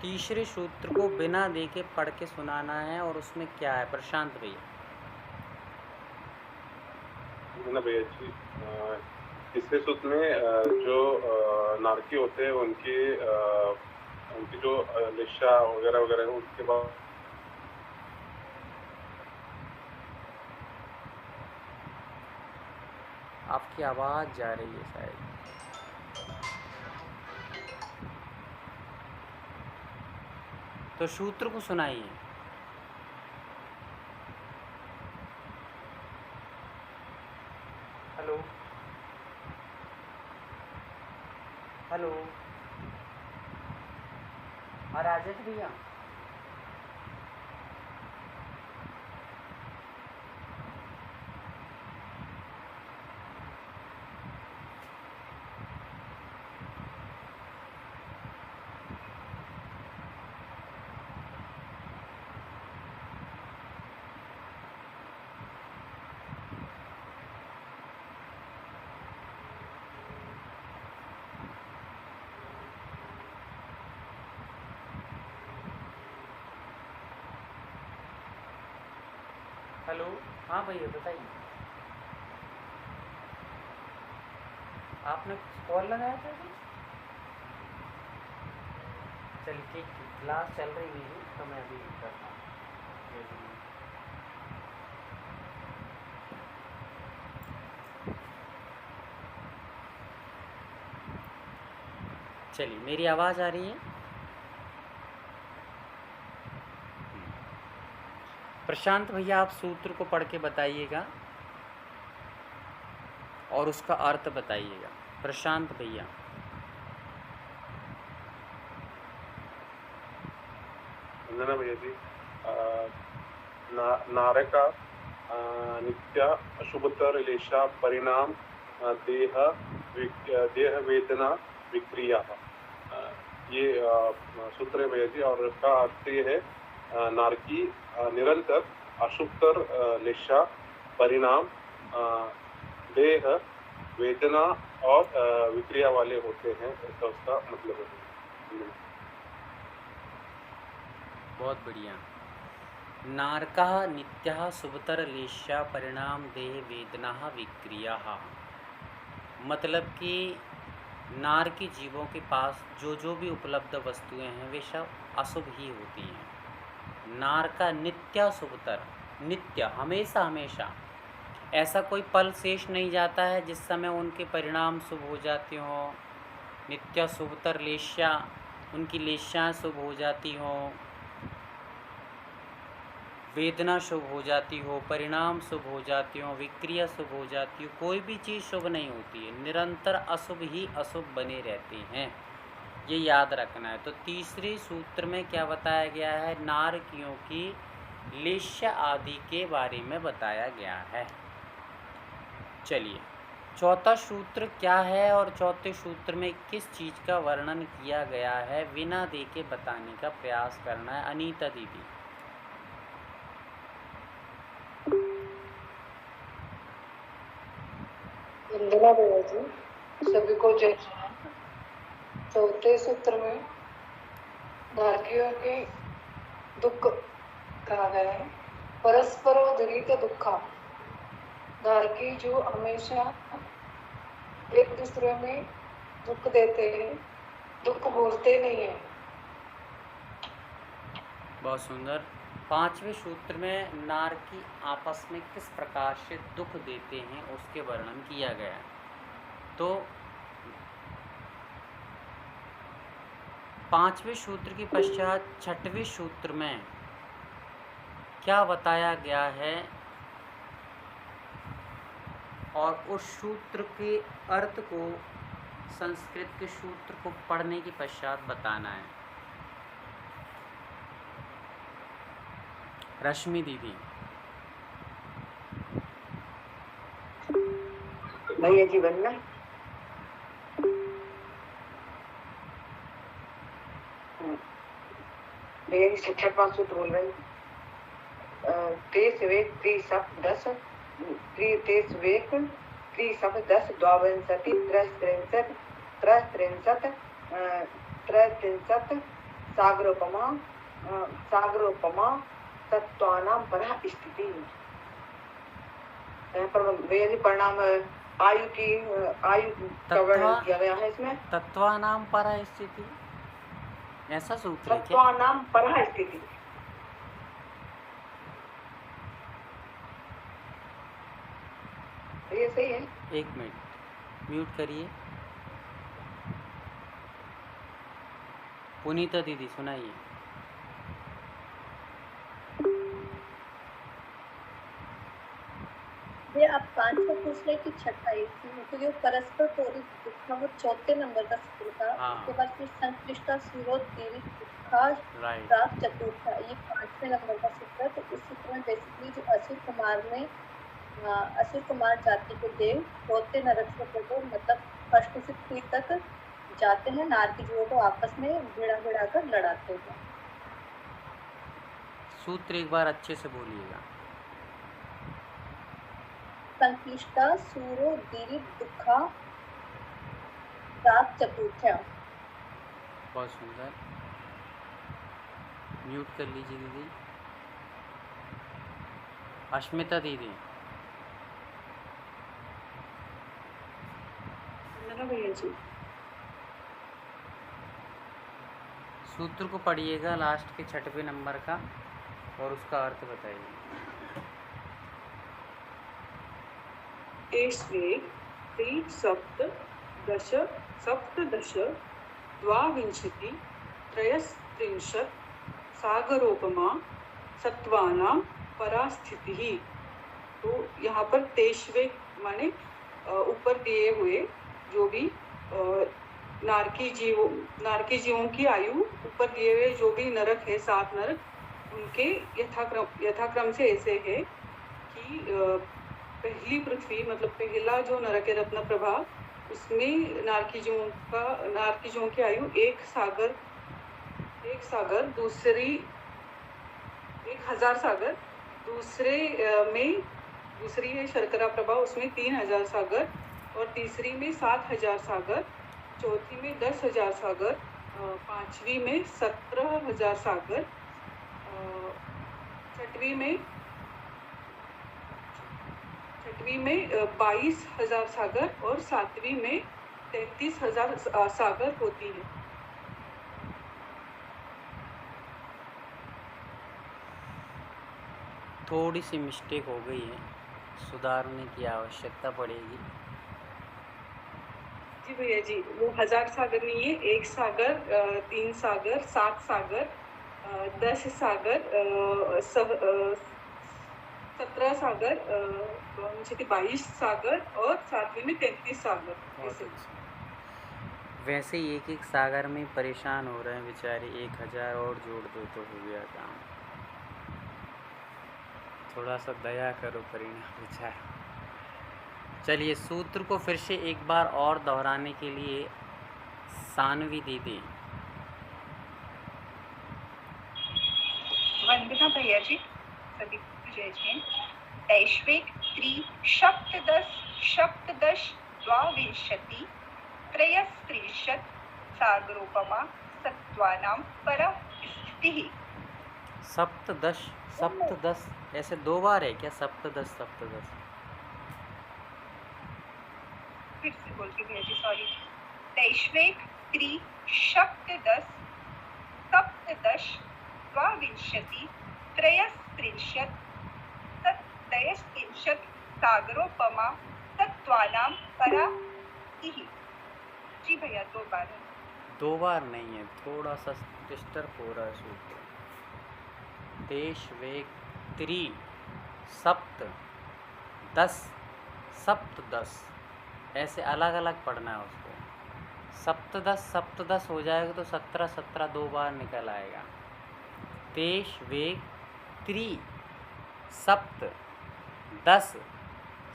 तीसरे सूत्र को बिना देखे पढ़ के सुनाना है और उसमें क्या है। प्रशांत भैया। भैया जी, तीसरे सूत्र में जो नारकी होते हैं उनकी जो लिशा वगैरह वगैरह है, उसके बाद आपकी आवाज़ जा रही है शायद। तो सूत्र को सुनाइए। हेलो हेलो, राजेश भैया। हेलो, हाँ भैया बताइए। आपने कॉल लगाया था जी? चलिए ठीक, क्लास चल रही है तो मैं अभी करता हूँ। चलिए, मेरी आवाज़ आ रही है? प्रशांत भैया, आप सूत्र को पढ़ के बताइएगा और उसका अर्थ बताइएगा। प्रशांत भैया। वंदना भैया जी। नारका नित्य अशुभतर लेशा परिणाम देह वेदना विक्रिया। ये सूत्र है भैया जी, और इसका अर्थ ये है नारकी निरंतर अशुभतर लेशा परिणाम देह वेदना और विक्रिया वाले होते हैं, ऐसा उसका मतलब है। बहुत बढ़िया। नारका नित्या शुभतर लेशा परिणाम देह वेदना विक्रिया। मतलब कि नार के जीवों के पास जो भी उपलब्ध वस्तुएं हैं वे सब अशुभ ही होती हैं। नार का नित्या शुभतर, नित्य हमेशा हमेशा, ऐसा कोई पल शेष नहीं जाता है जिस समय उनके परिणाम शुभ हो जाते हों। नित्या शुभतर लेश्या, उनकी लेश्याएँ शुभ हो जाती हों, वेदना शुभ हो जाती हो, परिणाम शुभ हो जाती हो, विक्रिया शुभ हो जाती हो, कोई भी चीज़ शुभ नहीं होती है। निरंतर अशुभ ही अशुभ बने रहते हैं, ये याद रखना है। तो तीसरे सूत्र में क्या बताया गया है? नारकियों की लेश्या आदि के बारे में बताया गया है। चलिए, चौथा सूत्र क्या है और चौथे सूत्र में किस चीज़ का वर्णन किया गया है, बिना देखे बताने का प्रयास करना है। अनीता दीदी। वंदना भैया जी, सभी को जय श्री राम। चौथे सूत्र में नारकियों के दुख कहा गया है। परस्पर उदरित दुखा, नारकी जो हमेशा एक दूसरे में दुख देते हैं, दुख भूलते नहीं है। बहुत सुंदर। पांचवें सूत्र में नारकी आपस में किस प्रकार से दुख देते हैं उसके वर्णन किया गया है। तो पांचवें सूत्र के पश्चात छठवें सूत्र में क्या बताया गया है और उस सूत्र के अर्थ को संस्कृत के सूत्र को पढ़ने के पश्चात बताना है। रश्मि दीदी। भैया जी बनना। भैया जी शिक्षक पांच सूत्र बोल रहे हैं। तेईस वेक त्रिसप 10 तेईस वेक त्रिसप 10 द्वाविंशति त्रयस्त्रिंशत् सागरोपमा तत्वानां परः स्थिति। यहाँ पर भैया जी परिणाम आयु का वर्णन किया गया है इसमें। तत्वानां परः स्थिति, ऐसा सूत्र है क्या? तत्वानां परः स्थिति। ये सही है। एक मिनट म्यूट करिए। पुनीता दीदी सुनाइए। ये आप 5 को पूछ रहे कि छठा तो ये परस्पर तोरित दुखा वो चौथे नंबर का सूत्र था। हाँ। उसके बाद फिर संक्लिष्टा सूरो दीर्घ दुखा राइट। राग चतुर्था, ये 5वें नंबर का सूत्र है। तो इस सूत्र में बेसिकली जो असुर कुमार जाति के देव चौथे नरक को मतलब फर्स्ट से 3 तक जाते हैं, नारकी जीवों को आपस में भिड़ा कर लड़ाते हैं। सूत्र एक बार अच्छे से बोलिएगा। संक्लिष्टा सूरो दीर्घ दुखा राग चतुर्था। बहुत सुंदर। म्यूट कर लीजिए दीदी। अश्मिता दीदी। भैया जी सूत्र को पढ़िएगा लास्ट के 6वें नंबर का और उसका अर्थ बताइए। सप्तदश द्वाविंशति त्रयस्त्रिंशत् सागरोपमा सत्वानां परास्थितिः। तो यहाँ पर तेईसवें माने ऊपर दिए हुए जो भी नारकी जीवों की आयु ऊपर दिए हुए जो भी नरक है 7 नरक, उनके यथाक्रम से ऐसे है कि पहली पृथ्वी मतलब पहला जो नरक है रत्न प्रभा, उसमें नारकी जीवों की आयु 1 सागर, दूसरी 1000 सागर, दूसरी है शर्करा प्रभा, उसमें 3000 सागर, और तीसरी में 7000 सागर, चौथी में 10,000 सागर, पांचवी में 17,000 सागर, छठवीं में 22,000 सागर और सातवीं में 33,000 सागर होती है। थोड़ी सी मिस्टेक हो गई है, सुधारने की आवश्यकता पड़ेगी। जी भैया जी, वो 1000 सागर नहीं है, 1 सागर, 3 सागर, 7 सागर, 10 सागर, 17 सागर, 22 सागर और सातवीं में 33 सागर। वैसे ही एक सागर में परेशान हो रहे हैं बेचारे, 1000 और जोड़ दो तो हो गया काम। थोड़ा सा दया करो परिणाम विचार। चलिए सूत्र को फिर से एक बार और दोहराने के लिए सानवी दीदी। वंदना भैया जी, सभी को जय जैन। दैश्विक सप्तदश द्वाविंशति त्रयस्त्रिंशत् सागरोपमा सत्वानां परस्थितिः। सप्तदश ऐसे 2 बार है क्या? सप्तदश फिर से बोलती भैया जी, सॉरी। दैश्विक सप्तदश द्वाविंशति त्रयस्त्रिंशत् सागरोपमा सत्वानां परास्थितिः। जी भैया 2 बार है। 2 बार नहीं है, थोड़ा सा डिस्टर्ब हो रहा है सूत्र। देशवेग त्रि सप्तदश ऐसे अलग अलग पढ़ना है उसको। सप्तदश हो जाएगा तो 17 2 बार निकल आएगा। देश वेग त्रि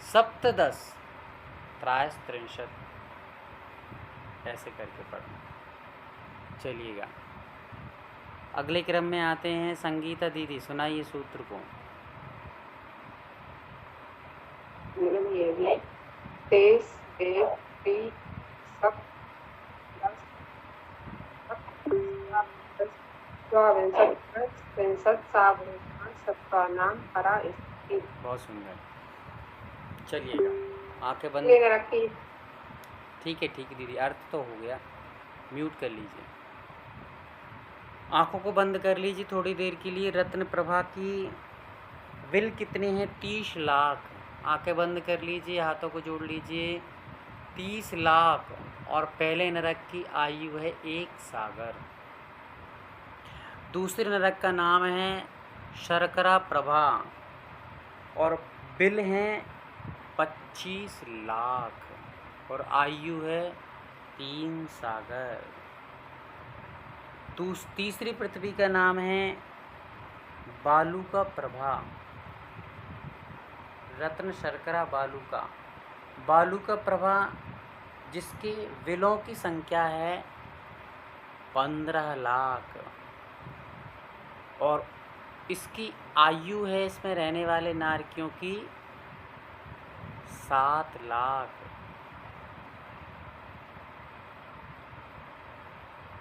सप्तदश त्रयस्त्रिंशत् ऐसे करके पढ़ना। चलिएगा अगले क्रम में आते हैं। संगीता दीदी सुनाइए सूत्र को। बहुत सुंदर। चलिएगा आंखें बंद रखिए। ठीक है दीदी, अर्थ तो हो गया। म्यूट कर लीजिए, आंखों को बंद कर लीजिए थोड़ी देर के लिए। रत्न प्रभा की विल कितनी है? 30 लाख। आंखें बंद कर लीजिए, हाथों को जोड़ लीजिए। 30 लाख और पहले नरक की आयु है 1 सागर। दूसरे नरक का नाम है शर्करा प्रभा और बिल हैं 25 लाख और आयु है 3 सागर। तीसरी पृथ्वी का नाम है बालूका प्रभा, रत्न शर्करा बालूका। बालूका प्रभा जिसके विलों की संख्या है 15 लाख और इसकी आयु है इसमें रहने वाले नारकियों की 7 लाख।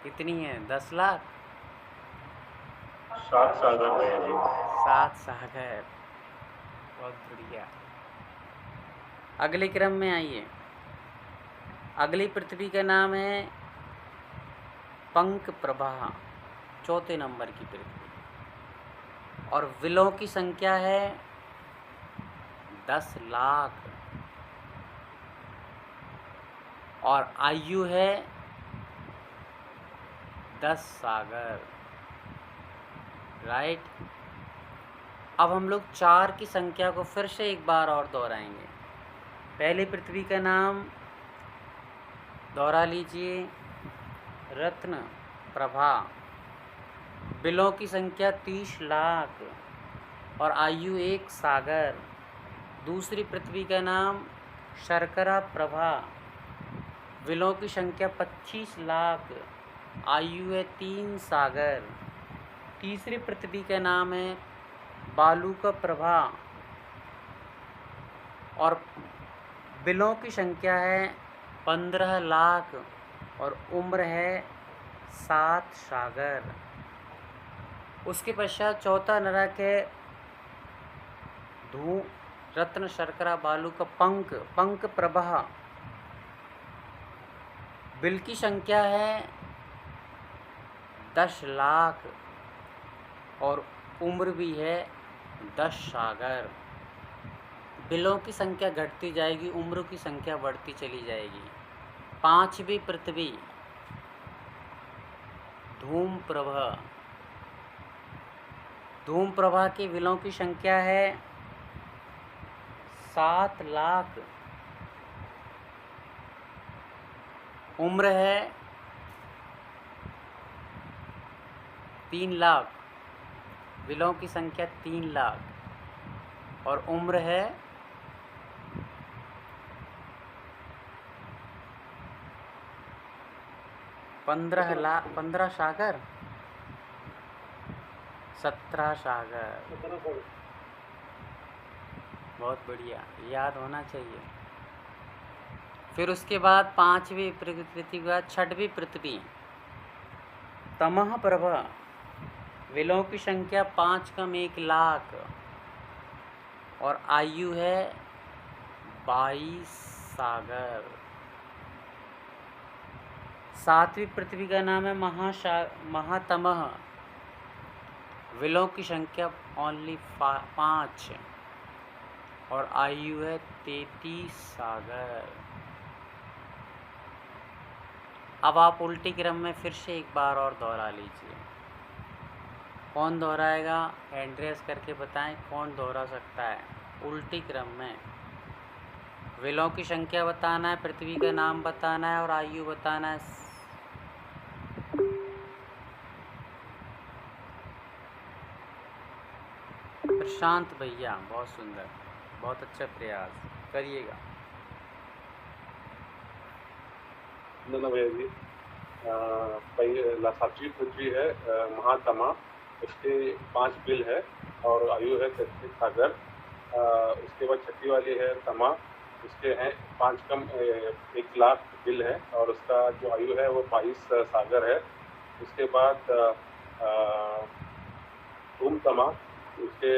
कितनी है? 10 लाख। 7 सागर भैया जी। 7 सागर। बहुत बढ़िया। अगले क्रम में आइए। अगली पृथ्वी का नाम है पंक प्रभा, चौथे नंबर की पृथ्वी और विलों की संख्या है 10 लाख और आयु है 10 सागर। राइट। अब हम लोग 4 की संख्या को फिर से एक बार और दोहराएंगे। पहली पृथ्वी का नाम दोहरा लीजिए, रत्न प्रभा, बिलों की संख्या 30 लाख और आयु 1 सागर। दूसरी पृथ्वी का नाम शर्करा प्रभा, बिलों की संख्या 25 लाख, आयु है 3 सागर। तीसरी पृथ्वी का नाम है बालूका प्रभा और बिलों की संख्या है 15 लाख और उम्र है 7 सागर। उसके पश्चात चौथा नरक है रत्न शर्करा बालूका पंक प्रभा, बिल की संख्या है 10 लाख और उम्र भी है 10 सागर। बिलों की संख्या घटती जाएगी, उम्र की संख्या बढ़ती चली जाएगी। पांचवी पृथ्वी धूम प्रभा की बिलों की संख्या है 7 लाख, उम्र है 3 लाख। बिलों की संख्या 3 लाख और उम्र है 15 सागर, 17 सागर। बहुत बढ़िया, याद होना चाहिए। फिर उसके बाद पांचवी पृथ्वी के बाद छठवीं पृथ्वी तमह प्रभा, विलों की संख्या 5 कम 1 लाख और आयु है 22 सागर। सातवीं पृथ्वी का नाम है महातमह, विलों की संख्या ओनली 5 और आयु है 33 सागर। अब आप उल्टी क्रम में फिर से एक बार और दोहरा लीजिए। कौन दोहराएगा? एड्रेस करके बताएं कौन दोहरा सकता है। उल्टी क्रम में विलों की संख्या बताना है, पृथ्वी का नाम बताना है और आयु बताना है। प्रशांत भैया, बहुत सुंदर, बहुत अच्छा प्रयास करिएगा। भैया जी, सातवीं पृथ्वी है महातमा, उसके 5 बिल है और आयु है 33 सागर। उसके बाद छठी वाली है तमा, उसके हैं 5 कम 1 लाख बिल है और उसका जो आयु है वो 22 सागर है। उसके बाद धूम तमा, उसके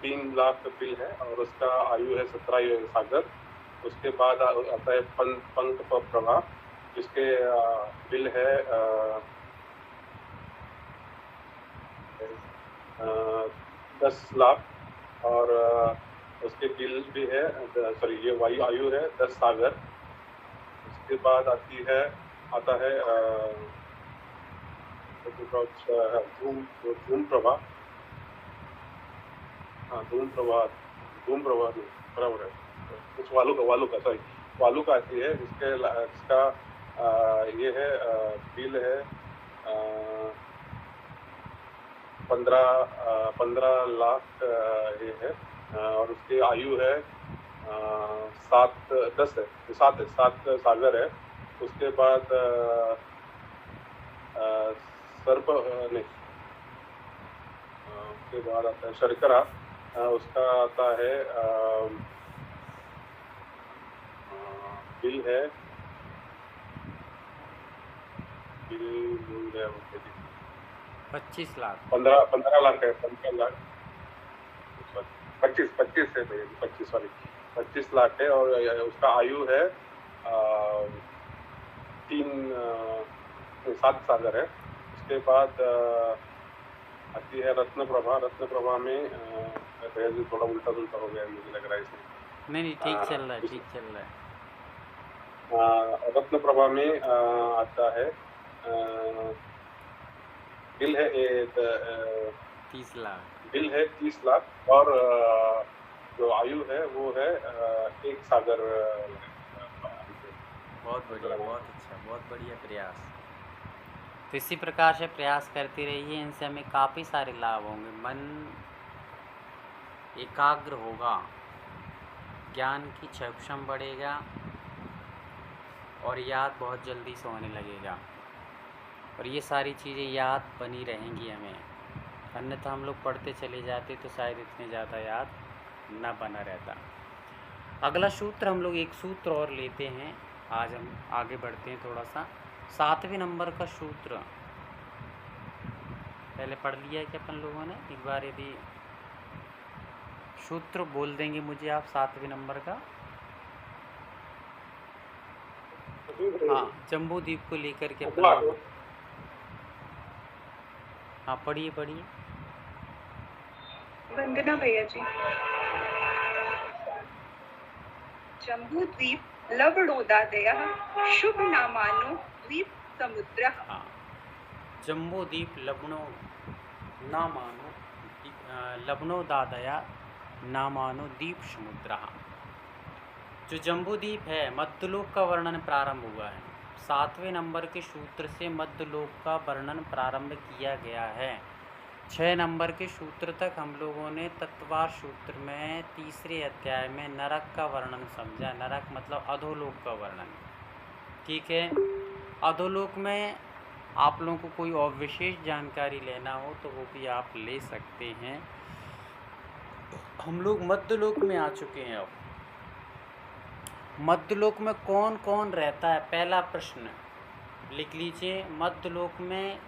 3 लाख बिल है और उसका आयु है 17 सागर। उसके बाद आता है पंक प्रभा, जिसके बिल है 10 लाख और उसके बिल भी है, सॉरी ये वायु आयु है 10 सागर। उसके बाद आता है धूम प्रभा, हाँ धूम प्रभा नहीं, बराबर है, कुछ वालू का सॉरी वालू का आती है। इसका ये है बिल है 15 लाख ये है, और उसकी आयु है 7 सागर है। उसके बाद सर्प नहीं, उसके बाद आता है शर्करा, उसका आता है बिल है 25 लाख 15 लाख है, 15 लाख 25 है भैया, 25 लाख है। और उसका आयु है 7 सागर है। उसके बाद आती है रत्न प्रभा में भैया जी थोड़ा उल्टा हो गया मुझे लग रहा है इसमें। नहीं ठीक चल रहा है। रत्न प्रभा में आता है बिल है 30 लाख, बिल है 30 लाख, और जो आयु है वो है 1 सागर। बहुत बढ़िया, बहुत अच्छा, बहुत बढ़िया प्रयास। तो इसी प्रकार से प्रयास करते रहिए, इनसे हमें काफ़ी सारे लाभ होंगे। मन एकाग्र होगा, ज्ञान की चक्षम बढ़ेगा और याद बहुत जल्दी से होने लगेगा, और ये सारी चीज़ें याद बनी रहेंगी हमें। अन्यथा हम लोग पढ़ते चले जाते तो शायद इतने ज़्यादा याद न बना रहता। अगला सूत्र हम लोग एक सूत्र और लेते हैं, आज हम आगे बढ़ते हैं थोड़ा सा। 7वें नंबर का सूत्र पहले पढ़ लिया है कि अपन लोगों ने, एक बार यदि सूत्र बोल देंगे मुझे आप 7वें नंबर का। हाँ, जम्बू द्वीप को लेकर के अपन लोग, हाँ पढ़िए। वंदना भैया जी। जम्बू द्वीप लवणोदादय शुभ नामानो द्वीप समुद्र। हाँ, जम्बू द्वीप लवणोदादय नामानो द्वीप समुद्र। जो जम्बू द्वीप है, मध्यलोक का वर्णन प्रारंभ हुआ है। 7वें नंबर के सूत्र से मध्यलोक का वर्णन प्रारंभ किया गया है। 6 नंबर के सूत्र तक हम लोगों ने तत्वार सूत्र में 3रे अध्याय में नरक का वर्णन समझा। नरक मतलब अधोलोक का वर्णन, ठीक है। अधोलोक में आप लोगों को कोई और विशेष जानकारी लेना हो तो वो भी आप ले सकते हैं। हम लोग मध्यलोक में आ चुके हैं। अब मध्यलोक में कौन कौन रहता है, पहला प्रश्न लिख लीजिए। मध्यलोक में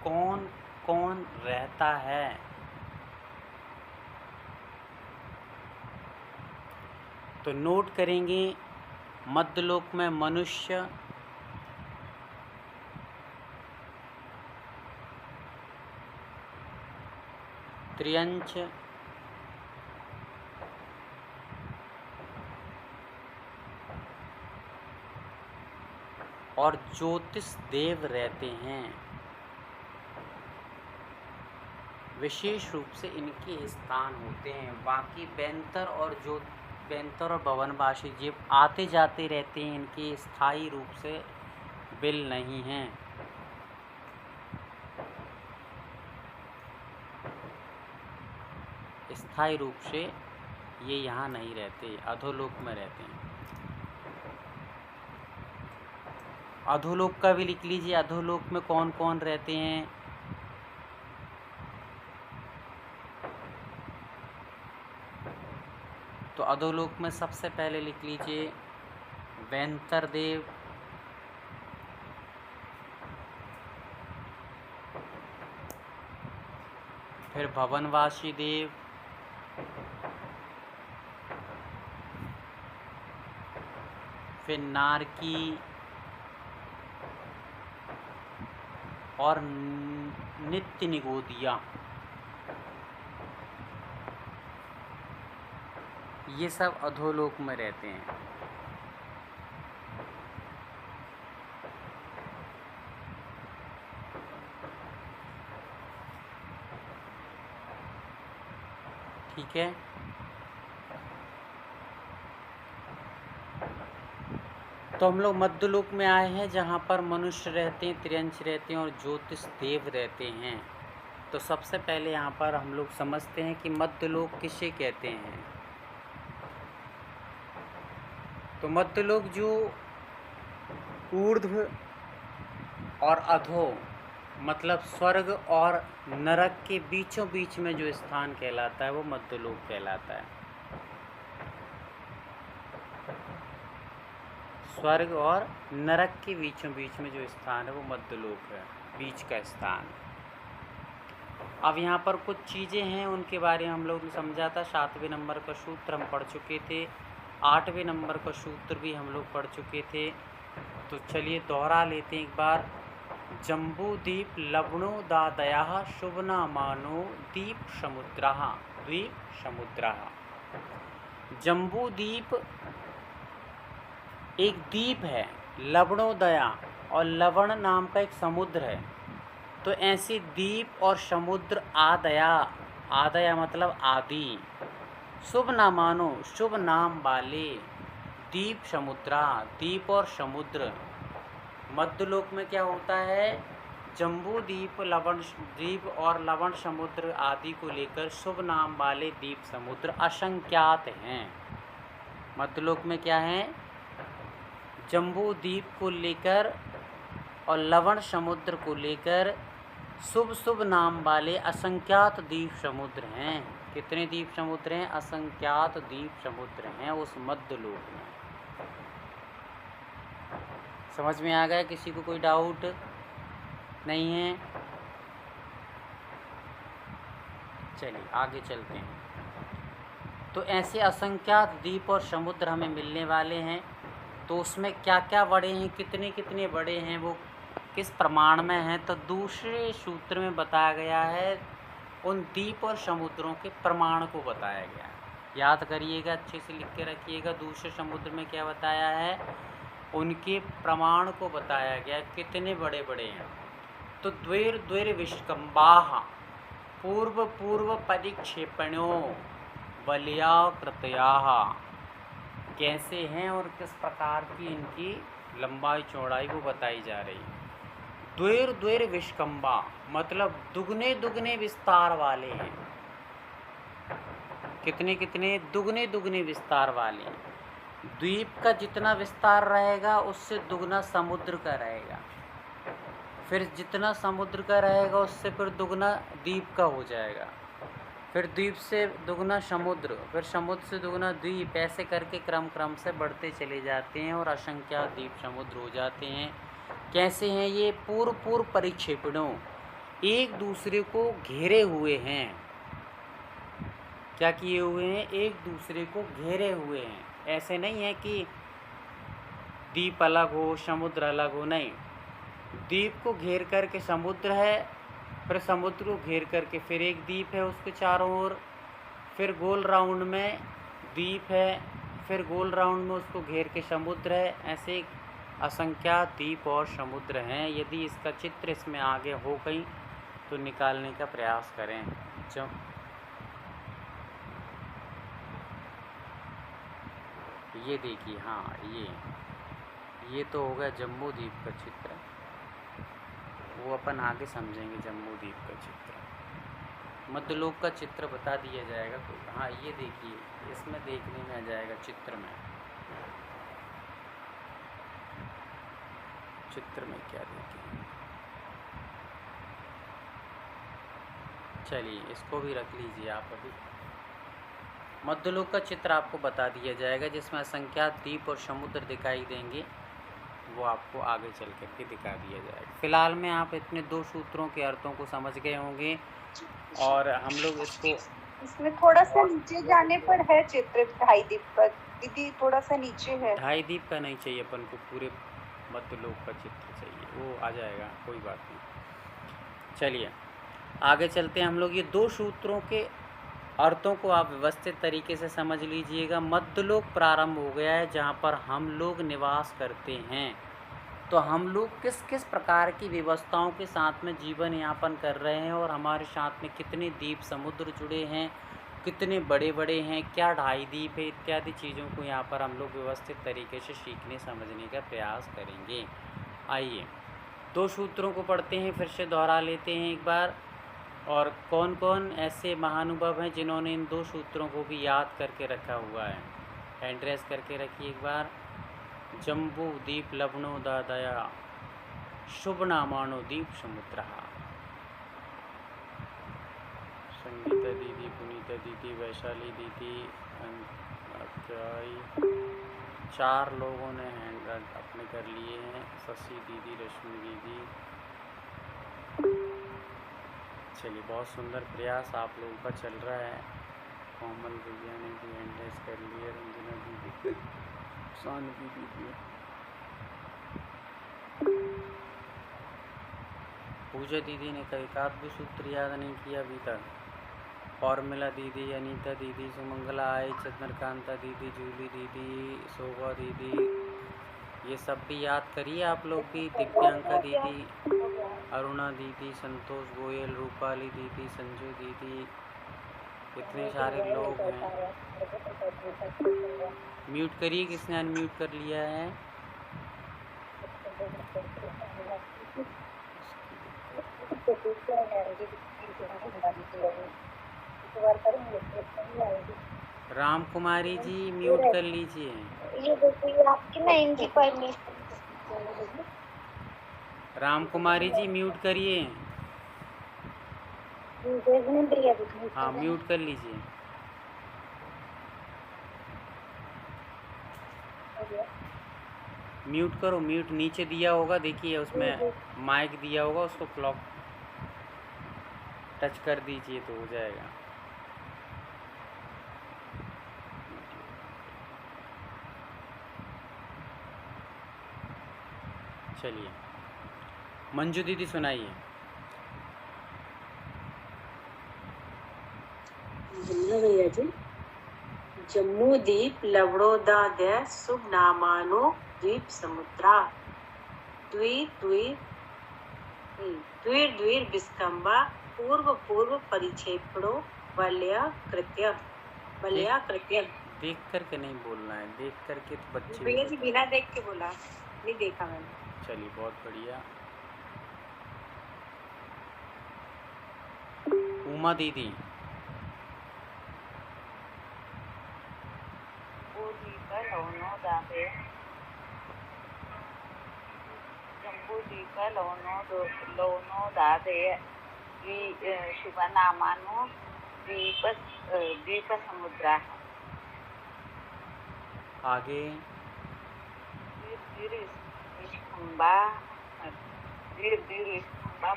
कौन कौन रहता है? तो नोट करेंगे, मध्यलोक में मनुष्य, त्रियंच, और ज्योतिष देव रहते हैं। विशेष रूप से इनके स्थान होते हैं। बाकी बेंतर और भवनवासी जीव आते जाते रहते हैं, इनके स्थायी रूप से बिल नहीं हैं। स्थायी रूप से ये यहाँ नहीं रहते, अधोलोक में रहते हैं। अधोलोक का भी लिख लीजिए, अधोलोक में कौन कौन रहते हैं। तो अधोलोक में सबसे पहले लिख लीजिए बेंतर देव, फिर भवनवासी देव, फिर नारकी और नित्य निगोदिया। ये सब अधोलोक में रहते हैं। ठीक है, तो हम लोग मध्यलोक में आए हैं जहाँ पर मनुष्य रहते हैं, त्रियंश रहते हैं और ज्योतिष देव रहते हैं। तो सबसे पहले यहाँ पर हम लोग समझते हैं कि मध्यलोक किसे कहते हैं। तो मध्यलोक जो ऊर्ध्व और अधो मतलब स्वर्ग और नरक के बीचों बीच में जो स्थान कहलाता है वो मध्यलोक कहलाता है। स्वर्ग और नरक के बीचों बीच में जो स्थान है वो मध्यलोक है, बीच का स्थान। अब यहाँ पर कुछ चीज़ें हैं उनके बारे में हम लोग ने समझा था। 7वें नंबर का सूत्र हम पढ़ चुके थे, 8वें नंबर का सूत्र भी हम लोग पढ़ चुके थे। तो चलिए दोहरा लेते हैं एक बार। जम्बूदीप लवणोदादयः शुभनामानो दीप समुद्रः द्वीप समुद्रः। जम्बूदीप एक द्वीप है, लवणोदया और लवण नाम का एक समुद्र है। तो ऐसे द्वीप और समुद्र आदया, आदया मतलब आदि, शुभ नामानो शुभ नाम वाले, द्वीप समुद्रा द्वीप और समुद्र। मध्यलोक में क्या होता है, जम्बू द्वीप लवण द्वीप और लवण समुद्र आदि को लेकर शुभ नाम वाले द्वीप समुद्र असंख्यात हैं। मध्यलोक में क्या है, जम्बू द्वीप को लेकर और लवण समुद्र को लेकर शुभ शुभ नाम वाले असंख्यात द्वीप समुद्र हैं। कितने द्वीप समुद्र हैं, असंख्यात द्वीप समुद्र हैं उस मध्यलोक में। समझ में आ गया, किसी को कोई डाउट नहीं है? चलिए आगे चलते हैं। तो ऐसे असंख्यात द्वीप और समुद्र हमें मिलने वाले हैं। तो उसमें क्या क्या बड़े हैं, कितने कितने बड़े हैं, वो किस प्रमाण में हैं, तो दूसरे सूत्र में बताया गया है। उन द्वीप और समुद्रों के प्रमाण को बताया गया है। याद करिएगा, अच्छे से लिख के रखिएगा। दूसरे समुद्र में क्या बताया है, उनके प्रमाण को बताया गया, कितने बड़े बड़े हैं। तो द्वैर द्वैर विष्कम्बाः पूर्व पूर्व परिक्षेपणो बलयाकृतयाः, कैसे हैं और किस प्रकार की इनकी लंबाई चौड़ाई वो बताई जा रही है। द्वैर द्वैर विष्कम्बा मतलब दुगने दुगने विस्तार वाले हैं। कितने कितने, दुगने दुगने विस्तार वाले हैं। द्वीप का जितना विस्तार रहेगा उससे दुगना समुद्र का रहेगा, फिर जितना समुद्र का रहेगा उससे फिर दुगना द्वीप का हो जाएगा, फिर द्वीप से दुगना समुद्र, फिर समुद्र से दुगना द्वीप, ऐसे करके क्रम क्रम से बढ़ते चले जाते हैं और असंख्यात द्वीप समुद्र हो जाते हैं। कैसे हैं ये, पूर्व पूर्व परिक्षेपणों, एक दूसरे को घेरे हुए हैं। क्या किए हुए हैं, एक दूसरे को घेरे हुए हैं। ऐसे नहीं है कि द्वीप अलग हो समुद्र अलग हो, नहीं, द्वीप को घेर करके समुद्र है, फिर समुद्र को घेर करके फिर एक द्वीप है उसके चारों ओर, फिर गोल राउंड में द्वीप है, फिर गोल राउंड में उसको घेर के समुद्र है। ऐसे असंख्यात द्वीप और समुद्र हैं। यदि इसका चित्र इसमें आगे हो गई तो निकालने का प्रयास करें। ये देखिए, हाँ ये तो हो गया जम्बू द्वीप का चित्र, वो अपन आगे समझेंगे। जम्बू द्वीप का चित्र, मध्यलोक का चित्र बता दिया जाएगा। तो हाँ ये देखिए, इसमें देखने में आ जाएगा चित्र में। चित्र में क्या देखिए, चलिए इसको भी रख लीजिए आप। अभी मध्यलोक का चित्र आपको बता दिया जाएगा, जिसमें असंख्यात द्वीप और समुद्र दिखाई देंगे, वो आपको आगे चल करके दिखा दिया जाएगा। फिलहाल में आप इतने दो सूत्रों के अर्थों को समझ गए होंगे और हम लोग इसको, इसमें थोड़ा सा नीचे जाने पर है चित्र ढाई द्वीप का दीदी, थोड़ा सा नीचे है। ढाई द्वीप का नहीं चाहिए अपन को, पूरे मध्यलोक का चित्र चाहिए, वो आ जाएगा, कोई बात नहीं। चलिए आगे चलते हैं हम लोग। ये दो सूत्रों के अर्थों को आप व्यवस्थित तरीके से समझ लीजिएगा। मध्यलोक प्रारंभ हो गया है जहाँ पर हम लोग निवास करते हैं। तो हम लोग किस किस प्रकार की व्यवस्थाओं के साथ में जीवन यापन कर रहे हैं और हमारे साथ में कितने द्वीप समुद्र जुड़े हैं, कितने बड़े बड़े हैं, क्या ढाई द्वीप है, इत्यादि चीज़ों को यहाँ पर हम लोग व्यवस्थित तरीके से सीखने समझने का प्रयास करेंगे। आइए 2 सूत्रों को पढ़ते हैं, फिर से दोहरा लेते हैं एक बार। और कौन कौन ऐसे महानुभव हैं जिन्होंने इन 2 सूत्रों को भी याद करके रखा हुआ है, एड्रेस करके रखिए एक बार। जम्बू दीप लवणोदया शुभ नामानो दीप समुद्र। संगीता दीदी, पुनीता दीदी, वैशाली दीदी, अक्याई, 4 लोगों ने हैंड अपने कर लिए हैं। शशि दीदी, रश्मि दीदी। चलिए, बहुत सुंदर प्रयास आप लोगों का चल रहा है। कोमल भैया ने भी हैंड कर लिए, रंजना दीदी, शानवी दीदी, पूजा दीदी ने कई एकाध भी सूत्र याद नहीं किया अभी तक। फॉर्मूला दीदी, अनीता दीदी, सुमंगला आई, चंद्रकांता दीदी, जूली दीदी, शोभा दीदी, ये सब भी याद करिए आप लोग भी। दिव्यांका दीदी, अरुणा दीदी, संतोष गोयल, रूपाली दीदी, संजू दीदी, इतने सारे लोग हैं। म्यूट करिए, किसने अनम्यूट कर लिया है? राम कुमारी जी म्यूट कर लीजिए। ये देखिए आपकी ना इनकी परमिशन। राम कुमारी जी म्यूट करिए। हाँ, म्यूट कर लीजिए। म्यूट करो, म्यूट नीचे दिया होगा, देखिए उसमें माइक दिया होगा, उसको क्लॉक टच कर दीजिए तो हो जाएगा। चलिए, मंजू दीदी सुनाइए। भैया जी, जम्मू दीप लवणोदय शुभ नामानो द्वीप समुद्रा द्वीर विस्कंबा पूर्व पूर्व परिक्षेपणो वलय कृत्य। देख करके नहीं बोलना है, देख करके तो बच्चे। भैया जी बिना देख के बोला, नहीं देखा मैंने। चलिए, बहुत बढ़िया। उमा दीदी, शुभ नामानो द्वीप समुद्र। आगे विस्कंबा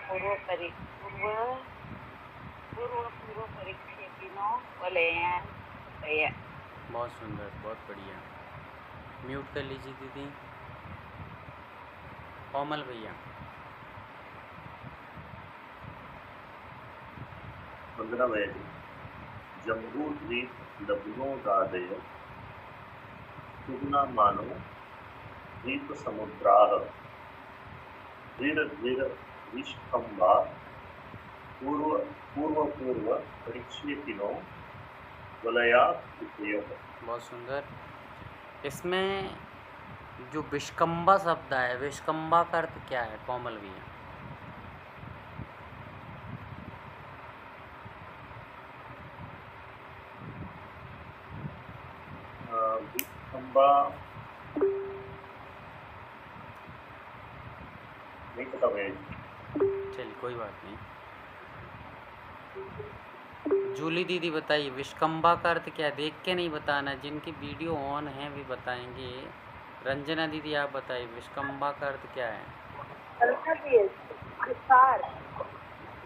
पूर्व परिक्षेपिनो वलयान। बहुत सुंदर, बहुत बढ़िया। म्यूट कर लीजिए दीदी। कोमल भैया। वंदना भैया जी, जम्बू द्वीप लवणोदय शुभ नामानो द्वीप समुद्राः द्विर विस्कंबा पूर्व परिक्षेपिनो वलया कृत्य। बहुत सुंदर। इसमें जो विस्कंबा शब्द है, विस्कंबा का अर्थ क्या है कोमल भैया? विस्कंबा नहीं पता भैया जी। चलिए, कोई बात नहीं। जूली दीदी बताइए, विस्कंबा का अर्थ क्या है? देख के नहीं बताना, जिनकी वीडियो ऑन है भी बताएंगे। रंजना दीदी आप बताइए, विस्कंबा का अर्थ क्या है? विस्तार।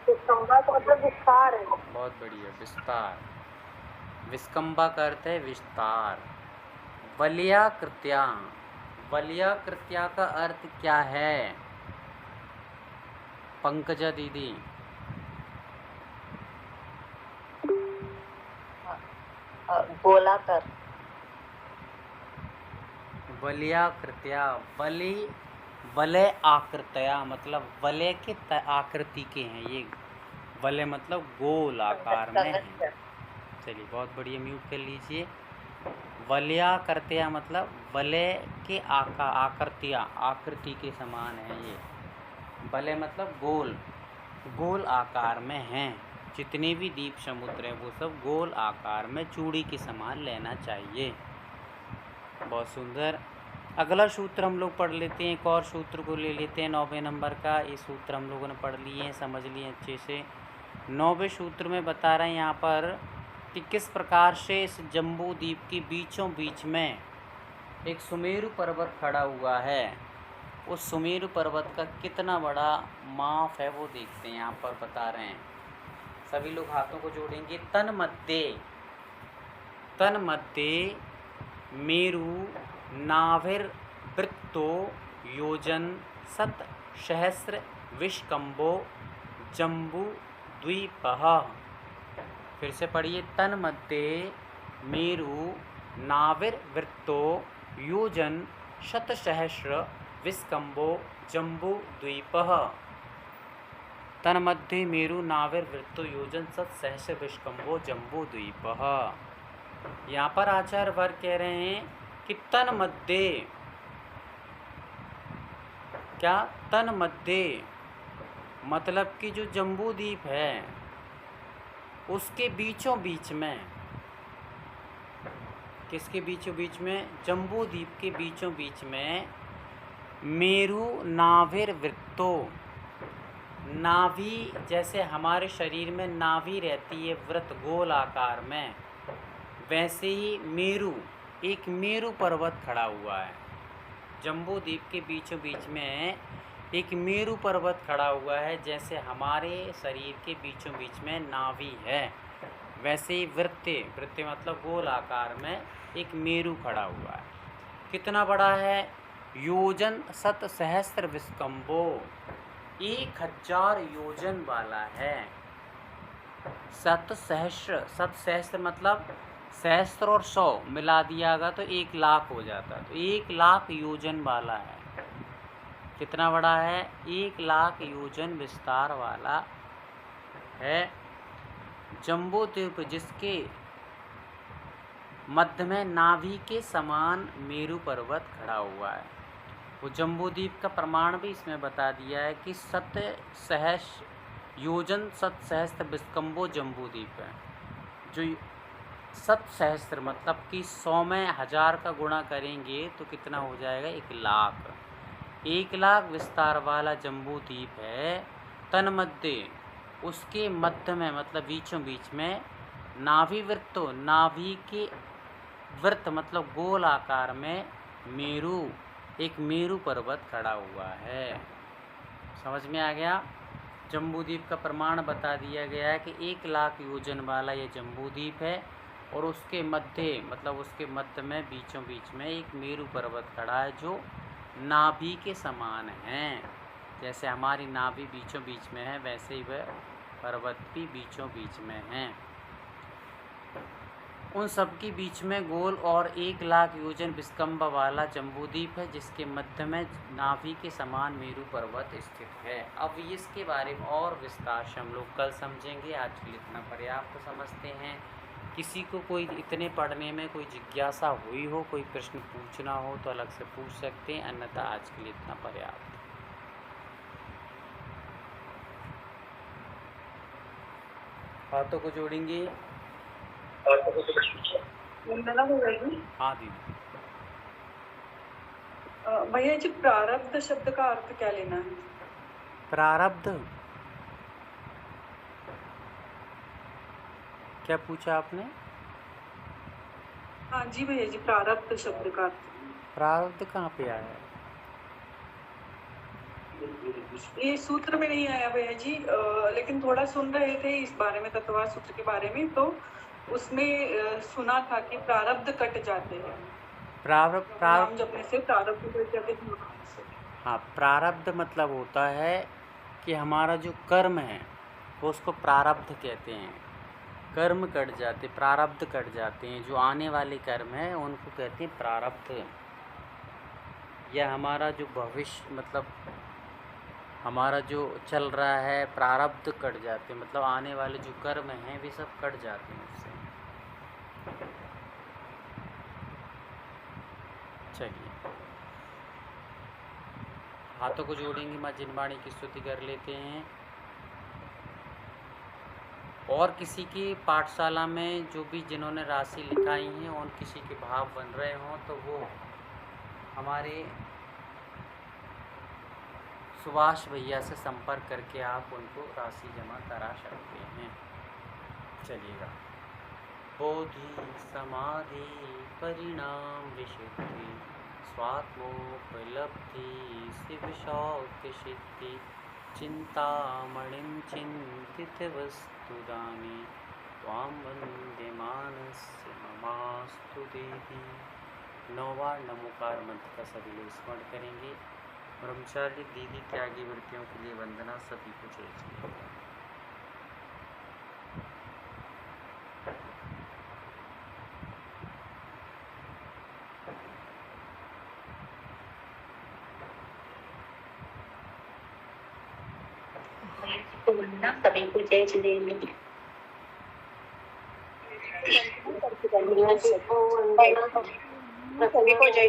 विस्कंबा का मतलब विस्तार है। बहुत बढ़िया, विस्तार। विस्कंबा का अर्थ है विस्तार। वलयाकृत्या, वलयाकृत्या का अर्थ क्या है? पंकजा दीदी। गोलाकार। वलयाकृत्या, वलय आकृतया मतलब वलय के आकृति के हैं ये। वलय मतलब गोल आकार में है। चलिए बहुत बढ़िया, म्यूट कर लीजिए। वलयाकृत्या मतलब वलय के आकृति के समान है ये। वलय मतलब गोल आकार में हैं। जितने भी द्वीप समुद्र हैं वो सब गोल आकार में चूड़ी के समान लेना चाहिए। बहुत सुंदर। अगला सूत्र हम लोग पढ़ लेते हैं, एक और सूत्र को ले लेते हैं 9वें नंबर का। ये सूत्र हम लोगों ने पढ़ लिए हैं, समझ लिए अच्छे से। 9वें सूत्र में बता रहे हैं यहाँ पर कि किस प्रकार से इस जम्बू द्वीप के बीचों बीच में एक सुमेरु पर्वत खड़ा हुआ है। उस सुमेरु पर्वत का कितना बड़ा माप है वो देखते हैं। यहाँ पर बता रहे हैं, सभी लोग हाथों को जोड़ेंगे। तन्मध्ये मेरु नाभिर्वृत्तो योजन सत सहस्र विष्कम्भो जम्बू द्वीपः। फिर से पढ़िए। तन्मध्ये मेरु नाभिर्वृत्तो योजन शतसहस्र विष्कम्भो जम्बू द्वीपः। तन्मध्ये मेरु नाभिर्वृत्तो योजन शतसहस्र विष्कम्भो जम्बू द्वीपः। यहाँ पर आचार्य वर्ग कह रहे हैं कि तन्मध्ये, क्या तन्मध्ये मतलब कि जो जम्बू द्वीप है उसके बीचों बीच में, किसके बीचों बीच में? जम्बू द्वीप के बीचों बीच में मेरु नाभिर्वृत्तो, नाभि जैसे हमारे शरीर में नाभि रहती है वृत्त गोल आकार में, वैसे ही मेरु, एक मेरु पर्वत खड़ा हुआ है। जम्बू द्वीप के बीचों बीच में एक मेरु पर्वत खड़ा हुआ है। जैसे हमारे शरीर के बीचों बीच में नाभि है, वैसे ही वृत्ते मतलब गोल आकार में एक मेरु खड़ा हुआ है। कितना बड़ा है? योजन शत सहस्त्र विष्कम्भो, 1000 योजन वाला है। शत सहस्त्र मतलब सहस्त्र और 100 मिला दियागा तो 1 लाख हो जाता, तो 1 लाख योजन वाला है। कितना बड़ा है? 1 लाख योजन विस्तार वाला है जम्बू द्वीप, जिसके मध्य में नाभि के समान मेरु पर्वत खड़ा हुआ है। वो जम्बू द्वीप का प्रमाण भी इसमें बता दिया है कि 7 योजन 7 सहस्त्र विष्कम्भो जम्बू द्वीप है। जो 7 सहस्त्र मतलब कि 100 में 1000 का गुणा करेंगे तो कितना हो जाएगा? 1 लाख। 1 लाख विस्तार वाला जम्बू द्वीप है। तन्मध्ये, उसके मध्य में मतलब बीचों बीच में नाभि वृत्तो, नाभि के वृत्त मतलब गोल आकार में मेरु, एक मेरु पर्वत खड़ा हुआ है। समझ में आ गया? जम्बू द्वीप का प्रमाण बता दिया गया है कि 1 लाख योजन वाला ये जम्बू द्वीप है और उसके मध्य मतलब उसके मध्य में बीचों बीच में एक मेरु पर्वत खड़ा है जो नाभि के समान हैं। जैसे हमारी नाभि बीचों बीच में है वैसे ही वह पर्वत भी बीचों बीच में हैं। उन सब के बीच में गोल और 1 लाख योजन विष्कम्भ वाला जम्बूद्वीप है, जिसके मध्य में नाभि के समान मेरु पर्वत स्थित है। अब इसके बारे में और विस्तार से हम लोग कल समझेंगे। आज के लिए इतना पर्याप्त समझते हैं। किसी को कोई इतने पढ़ने में कोई जिज्ञासा हुई हो, कोई प्रश्न पूछना हो तो अलग से पूछ सकते हैं, अन्यथा आज के लिए इतना पर्याप्त। हाथों को जोड़ेंगे। हाँ दीदी। भैया जी, प्रारब्ध शब्द का अर्थ क्या लेना है? प्रारब्ध क्या पूछा आपने? हाँ जी भैया जी, प्रारब्ध शब्द का अर्थ। प्रारब्ध कहाँ पे आया है? ये सूत्र में नहीं आया भैया जी, लेकिन थोड़ा सुन रहे थे इस बारे में, तत्वार सूत्र के बारे में, तो उसमें सुना था कि प्रारब्ध कट जाते हैं। प्रारब्ध जपने से प्रारब्ध कट जाते हैं। हाँ, प्रारब्ध मतलब होता है कि हमारा जो कर्म है वो उसको प्रारब्ध कहते हैं। कर्म कट जाते, प्रारब्ध कट जाते हैं। जो आने वाले कर्म है उनको कहते हैं प्रारब्ध। यह हमारा जो भविष्य मतलब हमारा जो चल रहा है प्रारब्ध कट जाते हैं, मतलब आने वाले जो कर्म हैं वे सब कट जाते हैं उससे। चलिए हाथों को जोड़ेंगे, माँ जिनवाणी की स्तुति कर लेते हैं। और किसी की पाठशाला में जो भी जिन्होंने राशि लिखाई हैं और किसी के भाव बन रहे हों तो वो हमारे सुभाष भैया से संपर्क करके आप उनको राशि जमा करा सकते हैं। चलिएगा। बोधि समाधि परिणाम विशुद्धि स्वात्मोपलब्धि शिव शौक्य सिद्धि चिंतामणिं चिंतित वस्तुदानी त्वां वंदे मानस्य नमास्तु देवी। 9 बार नमोकार मंत्र का सभी लोग स्मरण करेंगे। ब्रह्मचारी दीदी त्यागी वृत्तियों के लिए वंदना सभी को चाहिए। सभी को जय जिनेन्द्र। सभी को जय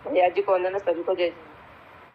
भैया जी को वंदना, सभी को जय।